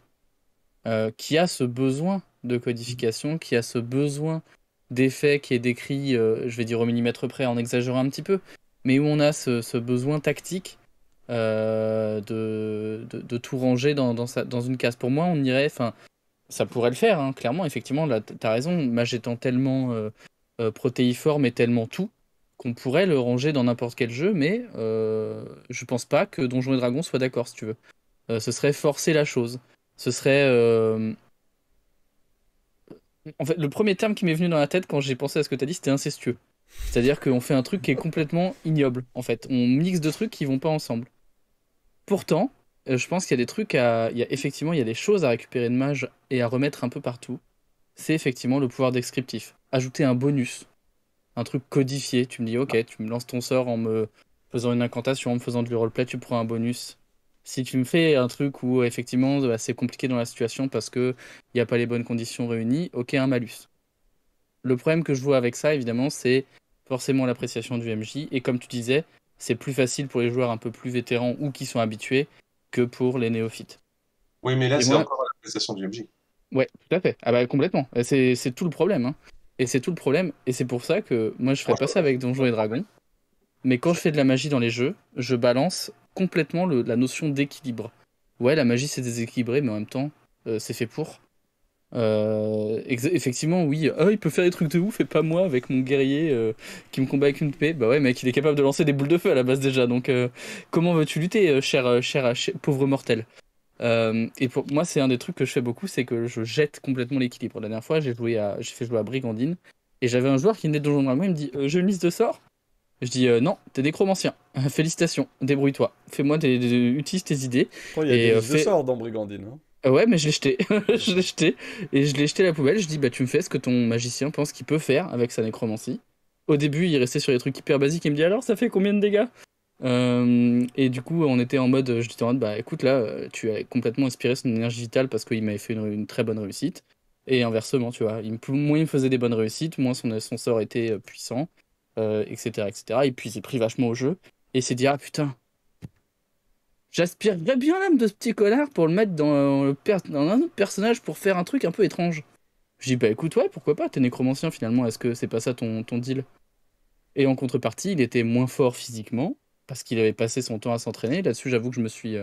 qui a ce besoin de codification, qui a ce besoin d'effet qui est décrit, je vais dire au millimètre près en exagérant un petit peu, mais où on a ce besoin tactique de tout ranger dans une case. Pour moi, on irait, enfin, ça pourrait le faire, hein, clairement, effectivement, là, t'as raison, Mage étant tellement protéiforme et tellement tout, qu'on pourrait le ranger dans n'importe quel jeu, mais je pense pas que Donjons et Dragons soit d'accord, si tu veux. Ce serait forcer la chose. Ce serait... En fait, le premier terme qui m'est venu dans la tête quand j'ai pensé à ce que t'as dit, c'était incestueux. C'est-à-dire qu'on fait un truc qui est complètement ignoble, en fait. On mixe deux trucs qui vont pas ensemble. Pourtant, je pense qu'il y a des trucs effectivement, il y a des choses à récupérer de Mage et à remettre un peu partout. C'est effectivement le pouvoir descriptif. Ajouter un bonus, un truc codifié. Tu me dis, ok, tu me lances ton sort en me faisant une incantation, en me faisant du roleplay, tu prends un bonus. Si tu me fais un truc où effectivement bah, c'est compliqué dans la situation parce que il n'y a pas les bonnes conditions réunies, ok, un malus. Le problème que je vois avec ça, évidemment, c'est forcément l'appréciation du MJ. Et comme tu disais, c'est plus facile pour les joueurs un peu plus vétérans ou qui sont habitués que pour les néophytes. Oui, mais là, Et c'est moi, encore à l'appréciation du MJ. ouais, tout à fait. Ah bah complètement. Et c'est tout le problème, hein. Et c'est tout le problème. Et c'est pour ça que moi je ferais pas ça avec Donjons et Dragons. mais quand je fais de la magie dans les jeux, je balance complètement la notion d'équilibre. Ouais, la magie c'est déséquilibré, mais en même temps, c'est fait pour. Effectivement, oui. Ah, il peut faire des trucs de ouf et pas moi avec mon guerrier qui me combat avec une épée. Bah ouais, mec, il est capable de lancer des boules de feu à la base déjà. Donc, comment veux-tu lutter, cher pauvre mortel? Et pour moi, c'est un des trucs que je fais beaucoup, c'est que je jette complètement l'équilibre. La dernière fois, j'ai fait jouer à Brigandine et j'avais un joueur qui venait de Donjon Dragon. Il me dit, j'ai une liste de sorts. Je dis, non, t'es nécromancien. Félicitations, débrouille-toi. Fais-moi utilise tes idées. Attends, il y a Et des listes de sorts dans Brigandine. Hein. Ouais, mais je l'ai jeté. Je l'ai jeté. Et je l'ai jeté à la poubelle. Je dis, bah, tu me fais ce que ton magicien pense qu'il peut faire avec sa nécromancie. Au début, il restait sur les trucs hyper basiques. Il me dit, alors, ça fait combien de dégâts? Et du coup, on était en mode, j'étais en mode, bah, écoute, là, tu as complètement inspiré son énergie vitale parce qu'il m'avait fait une très bonne réussite. Et inversement, tu vois, moins il me faisait des bonnes réussites, moins son sort était puissant, etc., etc. Et puis, il s'est pris vachement au jeu. Et il s'est dit, ah putain. J'aspirerais bien l'âme de ce petit connard pour le mettre dans un autre personnage pour faire un truc un peu étrange. Je dis bah écoute ouais pourquoi pas, t'es nécromancien finalement, est-ce que c'est pas ça ton deal? Et en contrepartie il était moins fort physiquement, parce qu'il avait passé son temps à s'entraîner, là-dessus j'avoue que je me suis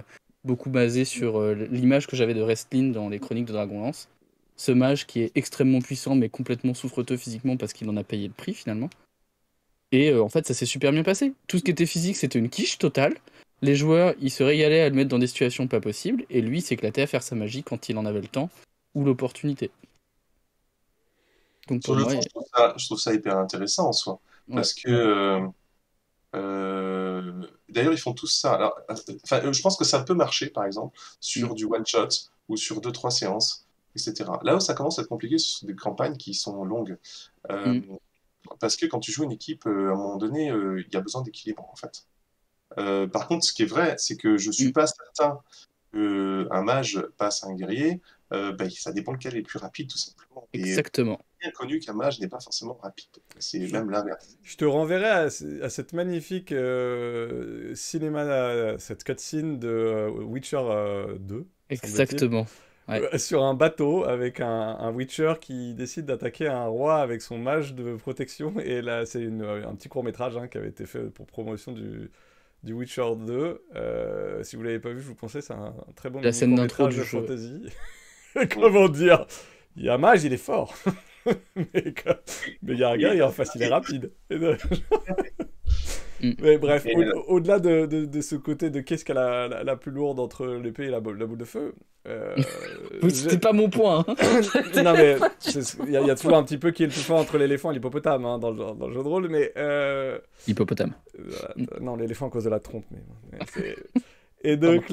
beaucoup basé sur l'image que j'avais de Restlin dans les chroniques de Dragonlance. Ce mage qui est extrêmement puissant mais complètement souffreteux physiquement parce qu'il en a payé le prix finalement. Et en fait, ça s'est super bien passé. Tout ce qui était physique, c'était une quiche totale. Les joueurs, ils se régalaient à le mettre dans des situations pas possibles. Et lui, il s'éclatait à faire sa magie quand il en avait le temps ou l'opportunité. Donc Sur pour le moi, fond, je trouve ça hyper intéressant en soi. ouais. Parce que, d'ailleurs, ils font tous ça. Alors, je pense que ça peut marcher, par exemple, Mm. sur du one-shot ou sur deux, trois séances, etc. Là où ça commence à être compliqué, ce sont des campagnes qui sont longues. Euh, Mm. Parce que quand tu joues une équipe, à un moment donné, il y a besoin d'équilibre, en fait. Par contre, ce qui est vrai, c'est que je suis Mm. pas certain qu'un mage passe à un guerrier. Ça dépend lequel est le plus rapide, tout simplement. Et Exactement. bien connu qu'un mage n'est pas forcément rapide. C'est Je, même l'inverse. je te renverrai à cette magnifique cette cutscene de Witcher 2, semble-t-il. Exactement. Ouais. Sur un bateau avec un Witcher qui décide d'attaquer un roi avec son mage de protection. Et là, c'est un petit court-métrage qui avait été fait pour promotion du Witcher 2. Si vous l'avez pas vu, je vous conseille, c'est un très bon La mini scène d'intro court-métrage du de jeu. fantasy. Comment dire? Il y a un mage, il est fort. mais, mais il y a un gars, en face, il est rapide. Mm. Mais bref, Et, au-delà de ce côté de qu'est-ce qu'elle a la plus lourde entre l'épée et la boule de feu, Oui, c'était pas mon point. Hein. non mais il y a toujours un petit peu qui est le plus fort entre l'éléphant et l'hippopotame dans le jeu de rôle, mais Hippopotame. non, l'éléphant à cause de la trompe, et donc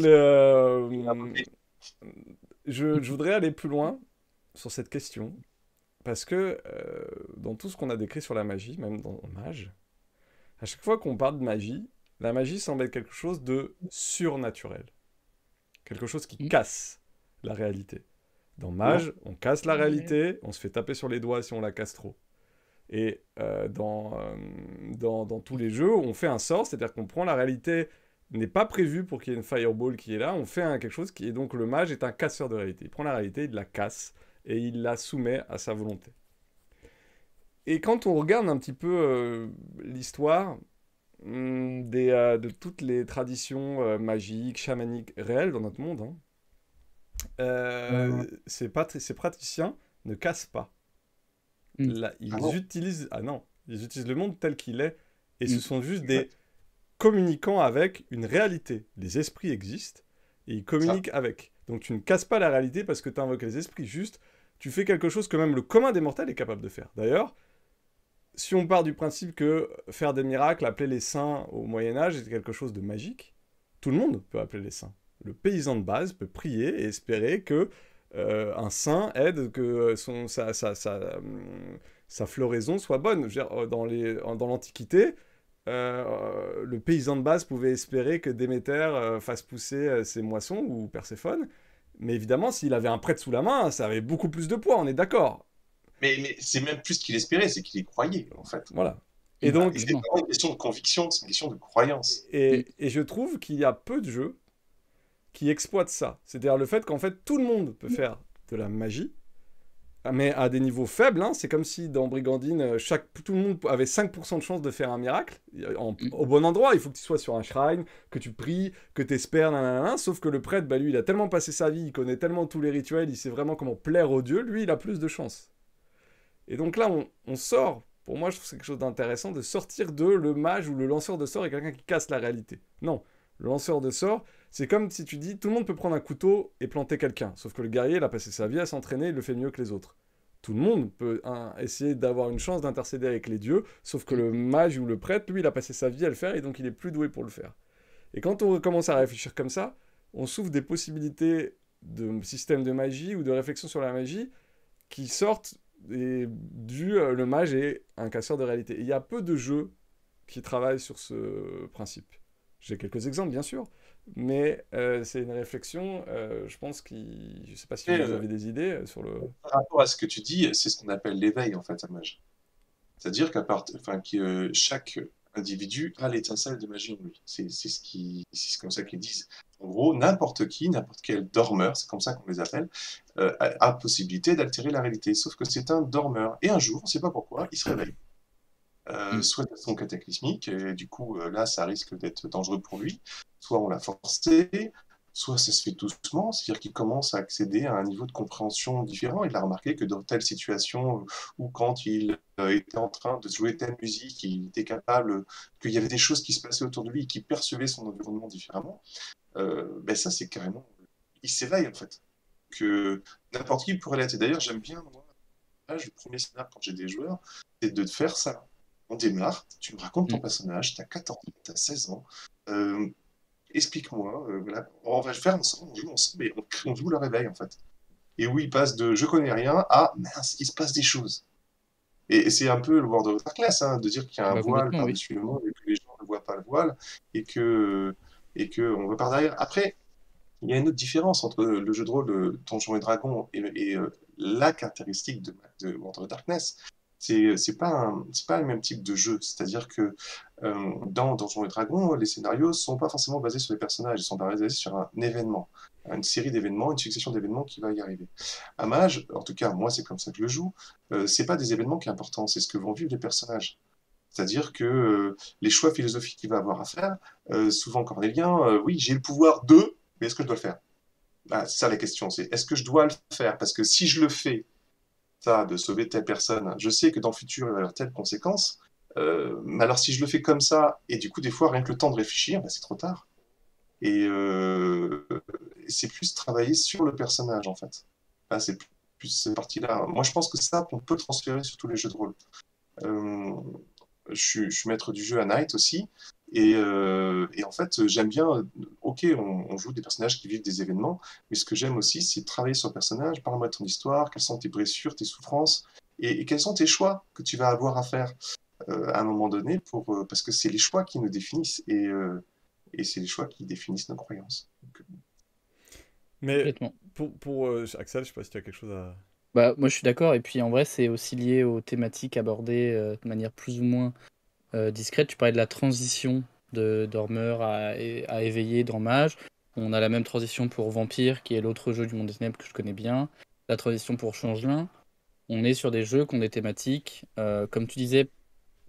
je voudrais aller plus loin sur cette question parce que dans tout ce qu'on a décrit sur la magie, même dans Mage, à chaque fois qu'on parle de magie, la magie semble être quelque chose de surnaturel, quelque chose qui casse la réalité. Dans Mage, on casse la réalité, on se fait taper sur les doigts si on la casse trop. Et dans tous les jeux, on fait un sort, c'est-à-dire qu'on prend la réalité, n'est pas prévue pour qu'il y ait une fireball qui est là, on fait quelque chose qui est donc le mage est un casseur de réalité. Il prend la réalité, il la casse et il la soumet à sa volonté. Et quand on regarde un petit peu l'histoire de toutes les traditions magiques, chamaniques réelles dans notre monde, ces praticiens ne cassent pas. Là, ils utilisent le monde tel qu'il est et ce sont juste des communiquant avec une réalité. Les esprits existent et ils communiquent avec. Donc tu ne casses pas la réalité parce que tu invoques les esprits, juste tu fais quelque chose que même le commun des mortels est capable de faire. D'ailleurs, si on part du principe que faire des miracles, appeler les saints au Moyen-Âge était quelque chose de magique, tout le monde peut appeler les saints. Le paysan de base peut prier et espérer que un saint aide que sa floraison soit bonne. Je veux dire, dans l'Antiquité, le paysan de base pouvait espérer que Déméter fasse pousser ses moissons, ou Perséphone, mais évidemment, s'il avait un prêtre sous la main, ça avait beaucoup plus de poids, on est d'accord. Mais c'est même plus ce qu'il espérait, c'est qu'il y croyait, en fait. Voilà. Et donc, c'est pas une question de conviction, c'est une question de croyance. Et je trouve qu'il y a peu de jeux qui exploitent ça. C'est-à-dire le fait qu'en fait, tout le monde peut faire de la magie, mais à des niveaux faibles, hein. C'est comme si dans Brigandine, tout le monde avait 5% de chance de faire un miracle. Au bon endroit, il faut que tu sois sur un shrine, que tu pries, que tu espères, nanana. Sauf que le prêtre, bah, lui, il a tellement passé sa vie, il connaît tellement tous les rituels, il sait vraiment comment plaire aux dieux, lui, il a plus de chance. Et donc là, on sort. Pour moi, je trouve que c'est quelque chose d'intéressant de sortir de le mage ou le lanceur de sorts est quelqu'un qui casse la réalité. Non, le lanceur de sorts, c'est comme si tu dis tout le monde peut prendre un couteau et planter quelqu'un. Sauf que le guerrier, il a passé sa vie à s'entraîner, il le fait mieux que les autres. Tout le monde peut essayer d'avoir une chance d'intercéder avec les dieux, sauf que le mage ou le prêtre, lui, il a passé sa vie à le faire et donc il est plus doué pour le faire. Et quand on commence à réfléchir comme ça, on s'ouvre des possibilités de système de magie ou de réflexion sur la magie qui sortent le mage est un casseur de réalité. Et il y a peu de jeux qui travaillent sur ce principe. J'ai quelques exemples, bien sûr, mais c'est une réflexion, je pense, je ne sais pas si vous avez des idées sur le... Par rapport à ce que tu dis, c'est ce qu'on appelle l'éveil, en fait, à mage. C'est-à-dire que chaque individu a l'étincelle de magie en lui. C'est comme ça qu'ils disent. En gros, n'importe quel dormeur, c'est comme ça qu'on les appelle, a possibilité d'altérer la réalité. Sauf que c'est un dormeur. Et un jour, on ne sait pas pourquoi, il se réveille. Soit de façon cataclysmique, et du coup, là, ça risque d'être dangereux pour lui. Soit on l'a forcé, soit ça se fait doucement, c'est-à-dire qu'il commence à accéder à un niveau de compréhension différent. Il a remarqué que dans telle situation, ou quand il était en train de jouer telle musique, il était capable, qu'il y avait des choses qui se passaient autour de lui, qu'il percevait son environnement différemment. Ben ça, c'est carrément... Il s'éveille, en fait. Que n'importe qui pourrait l'être. Et d'ailleurs, j'aime bien, moi, le premier scénario quand j'ai des joueurs, c'est de faire ça. On démarre, tu me racontes ton personnage, tu as 14 ans, tu as 16 ans, explique-moi, voilà. On va le faire ensemble, on joue ensemble, et on joue le réveil, en fait. Et où il passe de je connais rien à mince, il se passe des choses. Et c'est un peu le World of Darkness, hein, de dire qu'il y a un voile par-dessus le monde et que les gens ne voient pas le voile et que on va par derrière. Après, il y a une autre différence entre le jeu de rôle de Donjons et Dragons et la caractéristique de World of Darkness. C'est pas le même type de jeu. C'est-à-dire que dans Donjons et Dragons, les scénarios sont pas forcément basés sur les personnages, ils sont basés sur un événement, une série d'événements, une succession d'événements qui va y arriver. À Mage, en tout cas, moi c'est comme ça que je le joue, c'est pas des événements qui sont importants, c'est ce que vont vivre les personnages. C'est-à-dire que les choix philosophiques qu'il va avoir à faire, souvent Cornélien, oui, j'ai le pouvoir de, mais est-ce que je dois le faire? Ah, c'est ça la question, c'est est-ce que je dois le faire? Parce que si je le fais, ça, de sauver telle personne, je sais que dans le futur, il va y avoir telle conséquence. Mais alors, si je le fais comme ça, et du coup, des fois, rien que le temps de réfléchir, bah, c'est trop tard. Et c'est plus travailler sur le personnage, en fait. Là, c'est plus cette partie-là. Moi, je pense que ça, on peut transférer sur tous les jeux de rôle. Je suis maître du jeu à Night aussi. Et en fait, j'aime bien, ok, on joue des personnages qui vivent des événements, mais ce que j'aime aussi, c'est travailler sur le personnage, parle-moi de ton histoire, quelles sont tes blessures, tes souffrances, et quels sont tes choix que tu vas avoir à faire à un moment donné, parce que c'est les choix qui nous définissent, et c'est les choix qui définissent nos croyances. Donc, mais pour Axel, je sais pas si tu as quelque chose à... Bah, moi je suis d'accord, et puis en vrai c'est aussi lié aux thématiques abordées de manière plus ou moins discrète. Tu parlais de la transition de dormeur à éveillé dans Mage. On a la même transition pour Vampire, qui est l'autre jeu du Monde des Ténèbres que je connais bien. La transition pour Changelin. On est sur des jeux qui ont des thématiques, comme tu disais,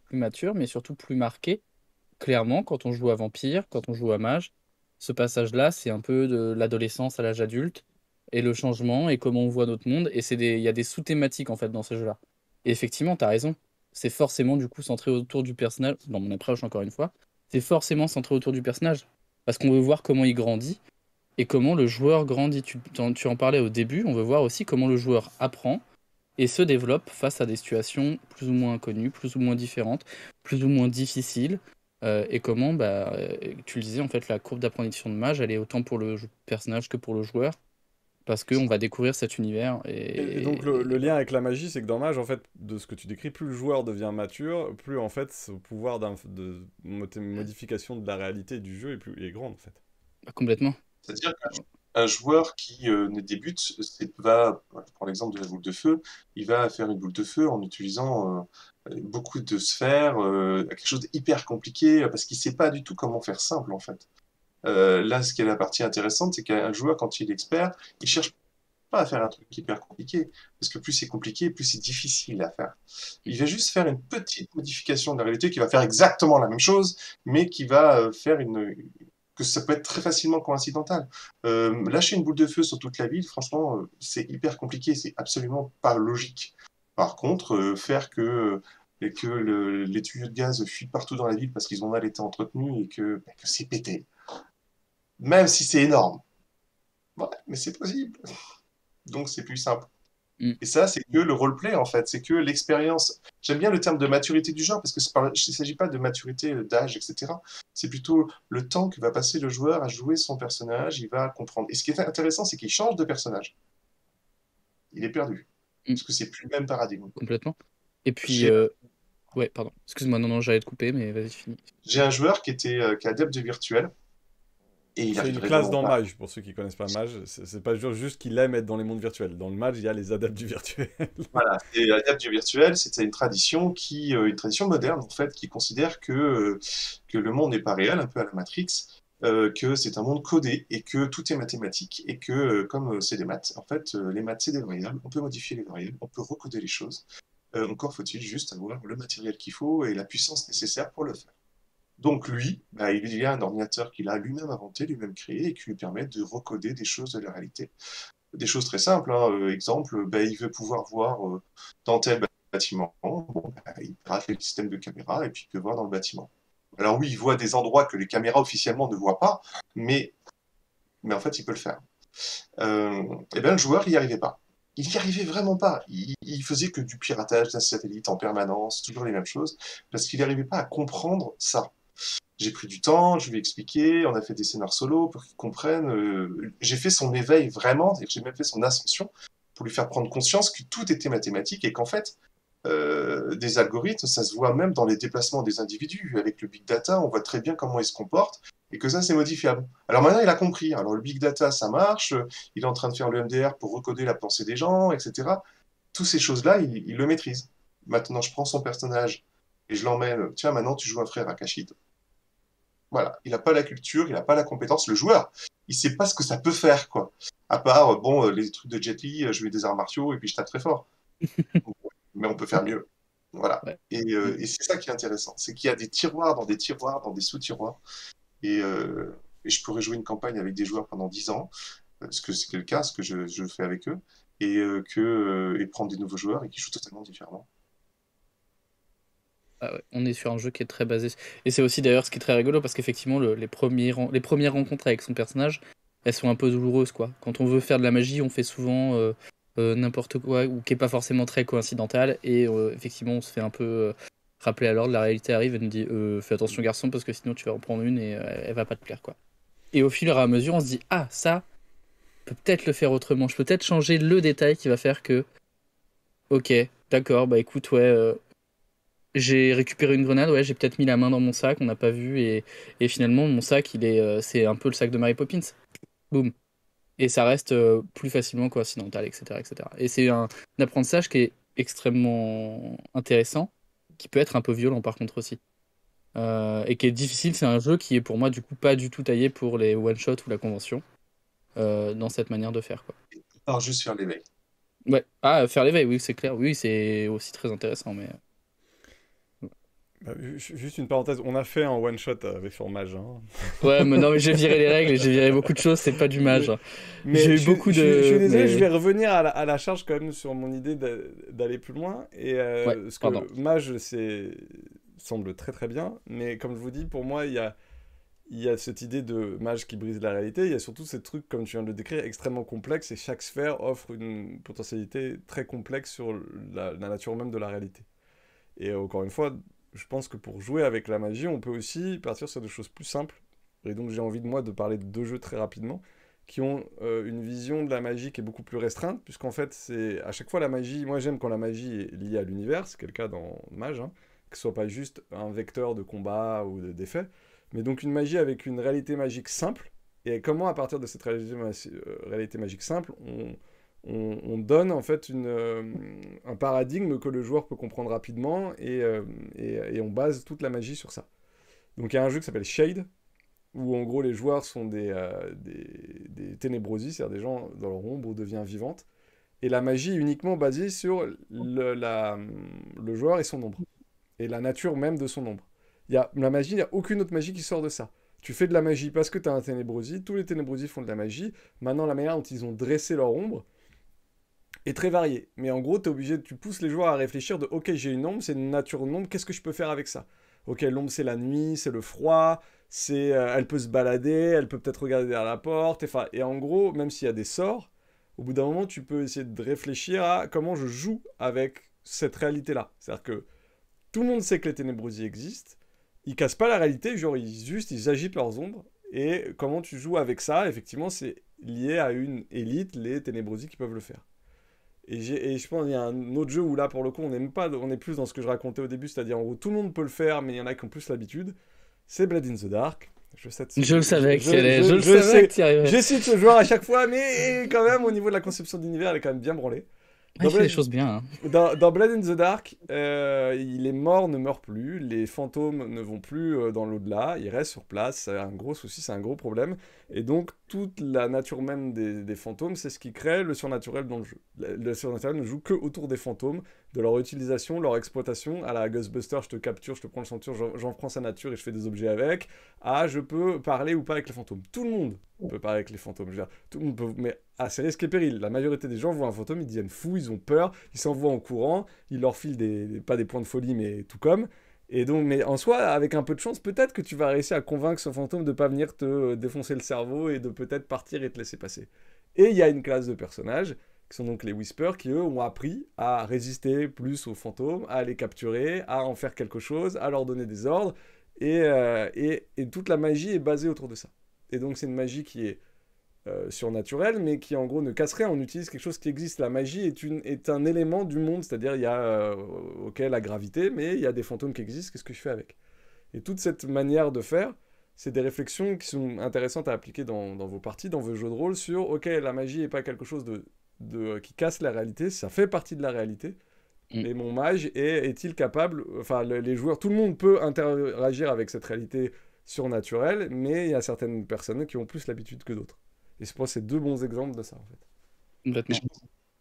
plus matures, mais surtout plus marquées. Clairement, quand on joue à Vampire, quand on joue à Mage, ce passage-là, c'est un peu de l'adolescence à l'âge adulte, et le changement, et comment on voit notre monde. Et il y a des sous-thématiques, en fait, dans ces jeux-là. Et effectivement, tu as raison. C'est forcément, du coup, centré autour du personnage. Dans mon approche, encore une fois, c'est forcément centré autour du personnage. Parce qu'on veut voir comment il grandit, et comment le joueur grandit. Tu en parlais au début, on veut voir aussi comment le joueur apprend, et se développe face à des situations plus ou moins inconnues, plus ou moins différentes, plus ou moins difficiles. Et comment, tu le disais, en fait, la courbe d'apprentissage de Mage, elle est autant pour le personnage que pour le joueur, parce qu'on va découvrir cet univers. Et donc le lien avec la magie, c'est que dans Mage, en fait, de ce que tu décris, plus le joueur devient mature, plus en fait, ce pouvoir de modification de la réalité du jeu est grand, en fait. Complètement. C'est-à-dire qu'un joueur qui ne débute, va, pour l'exemple de la boule de feu, il va faire une boule de feu en utilisant beaucoup de sphères, quelque chose d'hyper compliqué, parce qu'il ne sait pas du tout comment faire simple, en fait. Là, ce qui est la partie intéressante, c'est qu'un joueur, quand il est expert, il cherche pas à faire un truc hyper compliqué, parce que plus c'est compliqué, plus c'est difficile à faire. Il va juste faire une petite modification de la réalité qui va faire exactement la même chose, mais qui va faire que ça peut être très facilement coïncidental. Lâcher une boule de feu sur toute la ville, franchement, c'est hyper compliqué, c'est absolument pas logique. Par contre, faire que les tuyaux de gaz fuient partout dans la ville parce qu'ils ont mal été entretenus et que c'est pété. Même si c'est énorme. Ouais, mais c'est possible. Donc c'est plus simple. Mm. Et ça, c'est que le roleplay, en fait. C'est que l'expérience. J'aime bien le terme de maturité du genre, parce que il ne s'agit pas de maturité d'âge, etc. C'est plutôt le temps que va passer le joueur à jouer son personnage, il va comprendre. Et ce qui est intéressant, c'est qu'il change de personnage. Il est perdu. Mm. Parce que c'est plus le même paradigme. Complètement. Et puis, J'ai ouais, pardon. Excuse-moi, non, j'allais te couper, mais vas-y, finis. j'ai un joueur qui est adepte du virtuel, et il C'est une arriverait classe vraiment dans pas. Mage, pour ceux qui connaissent pas Mage. C'est pas juste qu'il aime être dans les mondes virtuels. Dans le Mage, il y a les adeptes du virtuel. Voilà, et l'adepte du virtuel, c'était une tradition moderne en fait, qui considère que le monde n'est pas réel, un peu à la Matrix, que c'est un monde codé et que tout est mathématique et que comme c'est des maths, en fait, les maths c'est des variables, on peut modifier les variables, on peut recoder les choses. Encore faut-il juste avoir le matériel qu'il faut et la puissance nécessaire pour le faire. Donc lui, bah, il y a un ordinateur qu'il a lui-même inventé, lui-même créé et qui lui permet de recoder des choses de la réalité. Des choses très simples, hein. Exemple, ben, il veut pouvoir voir dans tel bâtiment. Bon, ben, il braque le système de caméra et puis il peut voir dans le bâtiment. Alors oui, il voit des endroits que les caméras officiellement ne voient pas, mais, mais en fait, il peut le faire. Et bien, le joueur, il n'y arrivait pas. Il n'y arrivait vraiment pas. Il faisait que du piratage d'un satellite en permanence, toujours les mêmes choses, parce qu'il n'arrivait pas à comprendre ça. J'ai pris du temps, je lui ai expliqué, on a fait des scénars solo pour qu'il comprenne. J'ai fait son éveil vraiment, c'est-à-dire que j'ai même fait son ascension pour lui faire prendre conscience que tout était mathématique et qu'en fait, des algorithmes, ça se voit même dans les déplacements des individus. Avec le big data, on voit très bien comment ils se comportent et que ça, c'est modifiable. Alors maintenant, il a compris. Alors le big data, ça marche. Il est en train de faire le MDR pour recoder la pensée des gens, etc. Toutes ces choses-là, il le maîtrise. Maintenant, je prends son personnage et je l'emmène. Tiens, maintenant, tu joues un frère à Kashid. Voilà, il n'a pas la culture, il n'a pas la compétence. Le joueur, il sait pas ce que ça peut faire, quoi. À part, bon, les trucs de Jet Li, je mets des arts martiaux et puis je tape très fort. Mais on peut faire mieux. Voilà. Ouais. Et c'est ça qui est intéressant. C'est qu'il y a des tiroirs dans des tiroirs, dans des sous-tiroirs. Et je pourrais jouer une campagne avec des joueurs pendant 10 ans, ce que c'est le cas, ce que je fais avec eux, et prendre des nouveaux joueurs et qui jouent totalement différemment. Ah ouais, on est sur un jeu qui est très basé. Et c'est aussi d'ailleurs ce qui est très rigolo parce qu'effectivement, les premières rencontres avec son personnage, elles sont un peu douloureuses, quoi. Quand on veut faire de la magie, on fait souvent n'importe quoi ou qui est pas forcément très coïncidental. Et effectivement, on se fait un peu rappeler à l'ordre. La réalité arrive et nous dit fais attention, garçon, parce que sinon tu vas en prendre une et elle va pas te plaire, quoi. Et au fil et à mesure, on se dit ah, ça, je peux peut-être le faire autrement. Je peux peut-être changer le détail qui va faire que, ok, d'accord, bah écoute, ouais. J'ai récupéré une grenade, ouais, j'ai peut-être mis la main dans mon sac, on n'a pas vu, et finalement, mon sac, c'est un peu le sac de Mary Poppins. Boum. Et ça reste plus facilement coïncidental, etc., etc. Et c'est un apprentissage qui est extrêmement intéressant, qui peut être un peu violent par contre aussi. Et qui est difficile, c'est un jeu qui est pour moi du coup pas du tout taillé pour les one-shots ou la convention, dans cette manière de faire, quoi. Alors, juste faire l'éveil. Ouais, ah, faire l'éveil, oui, c'est clair, oui, c'est aussi très intéressant, mais... Bah, juste une parenthèse, on a fait un one-shot avec sur Mage. Hein. Ouais, mais non, mais j'ai viré les règles et j'ai viré beaucoup de choses, c'est pas du mage. Mais J'ai eu je, beaucoup je suis de... désolé, mais- je vais revenir à la charge quand même sur mon idée d'aller plus loin. Et Ouais, parce pardon. que Mage, semble très très bien, mais comme je vous dis, pour moi, il y a cette idée de Mage qui brise la réalité. Il y a surtout ces trucs, comme tu viens de le décrire, extrêmement complexes, et chaque sphère offre une potentialité très complexe sur la nature même de la réalité. Et encore une fois, je pense que pour jouer avec la magie, on peut aussi partir sur des choses plus simples. Et donc j'ai envie de parler de deux jeux très rapidement, qui ont une vision de la magie qui est beaucoup plus restreinte, puisqu'en fait, c'est à chaque fois la magie, moi j'aime quand la magie est liée à l'univers, c'est le cas dans Mage, hein, que ce soit pas juste un vecteur de combat ou d'effet, mais donc une magie avec une réalité magique simple, et comment à partir de cette réalité magique simple, on donne en fait un paradigme que le joueur peut comprendre rapidement et on base toute la magie sur ça. Donc il y a un jeu qui s'appelle Shade, où en gros les joueurs sont des ténébrosi, c'est-à-dire des gens dont leur ombre devient vivante. Et la magie est uniquement basée sur le joueur et son ombre. Et la nature même de son ombre. La magie, il n'y a aucune autre magie qui sort de ça. Tu fais de la magie parce que tu as un ténébrosi, tous les ténébrosi font de la magie. Maintenant, la manière dont ils ont dressé leur ombre est très variée. Mais en gros, tu pousses les joueurs à réfléchir de ok, j'ai une ombre, c'est une nature de ombre, qu'est-ce que je peux faire avec ça? Ok, l'ombre c'est la nuit, c'est le froid, elle peut se balader, elle peut peut-être regarder derrière la porte. Et en gros, même s'il y a des sorts, au bout d'un moment, tu peux essayer de réfléchir à comment je joue avec cette réalité-là. C'est-à-dire que tout le monde sait que les ténébrosi existent, ils cassent pas la réalité, genre ils agitent leurs ombres. Et comment tu joues avec ça, effectivement, c'est lié à une élite, les ténébrosi qui peuvent le faire. Et je pense qu'il y a un autre jeu où là, pour le coup, on est plus dans ce que je racontais au début, c'est-à-dire en gros, tout le monde peut le faire, mais il y en a qui ont plus l'habitude. C'est Blade in the Dark. Je le savais que tu y arriverais. Je cite ce joueur à chaque fois, mais quand même, au niveau de la conception d'univers, elle est quand même bien branlée. Il fait les choses bien. Hein. Dans Blood in the Dark, les morts ne meurent plus, les fantômes ne vont plus dans l'au-delà, ils restent sur place, c'est un gros souci, c'est un gros problème. Et donc, toute la nature même des fantômes, c'est ce qui crée le surnaturel dans le jeu. Le surnaturel ne joue que autour des fantômes, de leur utilisation, leur exploitation. À la Ghostbuster, je te capture, je te prends le ceinture, j'en prends sa nature et je fais des objets avec. Ah, je peux parler ou pas avec les fantômes. Tout le monde peut parler avec les fantômes. Je veux dire, tout le monde peut, mais à ses risques et périls. La majorité des gens voient un fantôme, ils deviennent fous, ils ont peur, ils s'envoient en courant, ils leur filent pas des points de folie, mais tout comme. Et donc, mais en soi, avec un peu de chance, peut-être que tu vas réussir à convaincre ce fantôme de pas venir te défoncer le cerveau et de peut-être partir et te laisser passer. Et il y a une classe de personnages, qui sont donc les Whispers, qui eux ont appris à résister plus aux fantômes, à les capturer, à en faire quelque chose, à leur donner des ordres. Et toute la magie est basée autour de ça. Et donc c'est une magie qui est surnaturelle, mais qui en gros ne casse rien. On utilise quelque chose qui existe. La magie est un élément du monde, c'est-à-dire il y a la gravité, mais il y a des fantômes qui existent, qu'est-ce que je fais avec? Et toute cette manière de faire, c'est des réflexions qui sont intéressantes à appliquer dans vos parties, dans vos jeux de rôle, sur ok, la magie n'est pas quelque chose qui casse la réalité, ça fait partie de la réalité. Et mon mage est-il capable, enfin les joueurs, tout le monde peut interagir avec cette réalité surnaturelle, mais il y a certaines personnes qui ont plus l'habitude que d'autres. Et je pense que c'est deux bons exemples de ça, en fait. Complètement.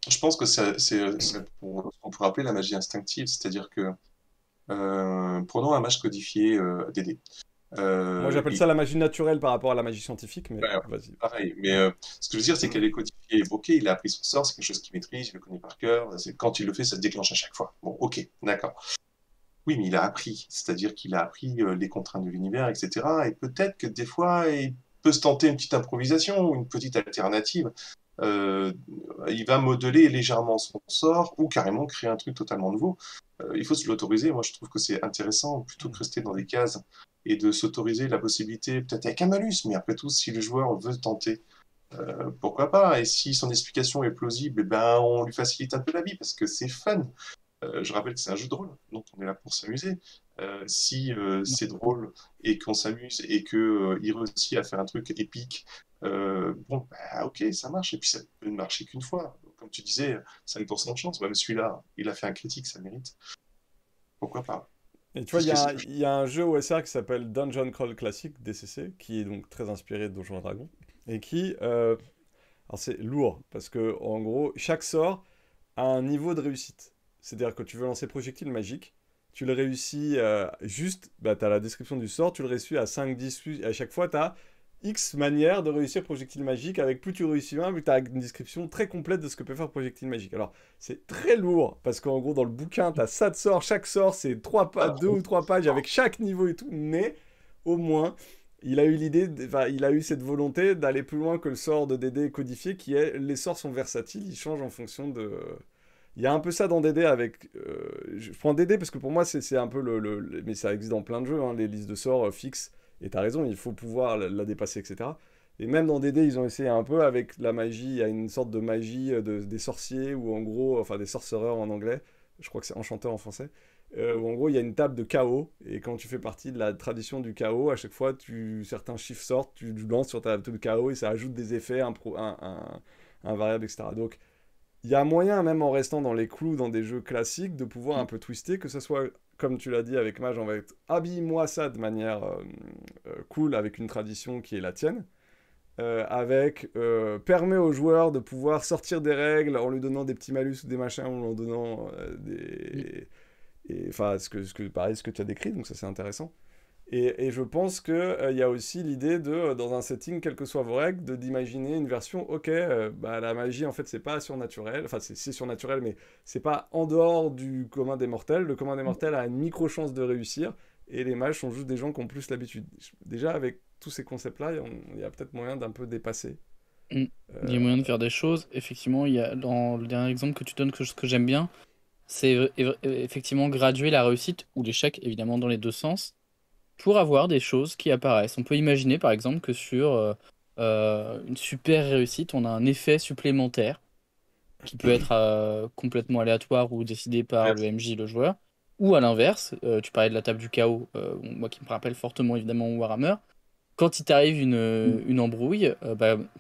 Je pense que c'est ce qu'on pourrait appeler la magie instinctive, c'est-à-dire que prenons un mage codifié DD. Moi, j'appelle ça la magie naturelle par rapport à la magie scientifique, mais vas-y. Pareil, mais ce que je veux dire, c'est qu'elle est codifiée, évoquée, il a appris son sort, c'est quelque chose qu'il maîtrise, il le connaît par cœur, quand il le fait, ça se déclenche à chaque fois. Bon, ok, d'accord. Oui, mais il a appris, c'est-à-dire qu'il a appris les contraintes de l'univers, etc. Et peut-être que des fois, il peut se tenter une petite improvisation ou une petite alternative. Il va modeler légèrement son sort ou carrément créer un truc totalement nouveau. Il faut se l'autoriser. Moi, je trouve que c'est intéressant plutôt que rester dans des cases et de s'autoriser la possibilité, peut-être avec un malus, mais après tout, si le joueur veut tenter, pourquoi pas? Et si son explication est plausible, eh ben, on lui facilite un peu la vie parce que c'est fun. Je rappelle que c'est un jeu de rôle, donc on est là pour s'amuser. Si c'est drôle et qu'on s'amuse et qu'il réussit à faire un truc épique, bon, bah, ok, ça marche. Et puis ça peut ne marcher qu'une fois. Comme tu disais, 5% de chance. Même celui-là, il a fait un critique, ça mérite. Pourquoi pas? Et tu vois, il y a un jeu OSR qui s'appelle Dungeon Crawl Classic, DCC, qui est donc très inspiré de Donjons et Dragons, et qui... alors c'est lourd, parce que en gros, chaque sort a un niveau de réussite. C'est-à-dire que tu veux lancer projectile magique, tu le réussis juste, bah, tu as la description du sort, tu le réussis à 5, 10, et à chaque fois, tu as X manières de réussir projectile magique, avec plus tu réussis un, plus tu as une description très complète de ce que peut faire projectile magique. Alors, c'est très lourd, parce qu'en gros, dans le bouquin, tu as ça de sorts, chaque sort, c'est 2 ou 3 pages avec chaque niveau et tout, mais au moins, il a eu il a eu cette volonté d'aller plus loin que le sort de DD codifié, qui est, les sorts sont versatiles, ils changent en fonction de... Il y a un peu ça dans DD avec... je prends DD parce que pour moi, c'est un peu mais ça existe dans plein de jeux, hein, les listes de sorts fixes. Et t'as raison, il faut pouvoir la dépasser, etc. Et même dans DD, ils ont essayé un peu avec la magie. Il y a une sorte de magie des sorciers, ou en gros, enfin des sorcereurs en anglais. Je crois que c'est enchanteur en français. Où en gros, il y a une table de chaos. Et quand tu fais partie de la tradition du chaos, à chaque fois, certains chiffres sortent, tu lances sur ta table de chaos et ça ajoute des effets, un variable, etc. Donc, il y a moyen, même en restant dans les clous, dans des jeux classiques, de pouvoir un peu twister, que ce soit, comme tu l'as dit avec Mage, on va être habille-moi ça de manière cool, avec une tradition qui est la tienne, permet aux joueurs de pouvoir sortir des règles en lui donnant des petits malus ou des machins, ou en donnant enfin, pareil, ce que tu as décrit, donc ça c'est intéressant. Et je pense qu'il y a aussi l'idée de, dans un setting, quelles que soient vos règles, d'imaginer une version, ok, la magie, en fait, c'est pas surnaturel, enfin, c'est surnaturel, mais c'est pas en dehors du commun des mortels. Le commun des mortels a une micro-chance de réussir, et les mages sont juste des gens qui ont plus l'habitude. Déjà, avec tous ces concepts-là, il y a peut-être moyen d'un peu dépasser. Il y a moyen de faire des choses. Effectivement, il y a, dans le dernier exemple que tu donnes, que j'aime bien, c'est effectivement graduer la réussite, ou l'échec, évidemment, dans les deux sens, pour avoir des choses qui apparaissent. On peut imaginer par exemple que sur une super réussite, on a un effet supplémentaire qui peut être complètement aléatoire ou décidé par le MJ, le joueur. Ou à l'inverse, tu parlais de la table du chaos, moi qui me rappelle fortement évidemment Warhammer. Quand il t'arrive une embrouille,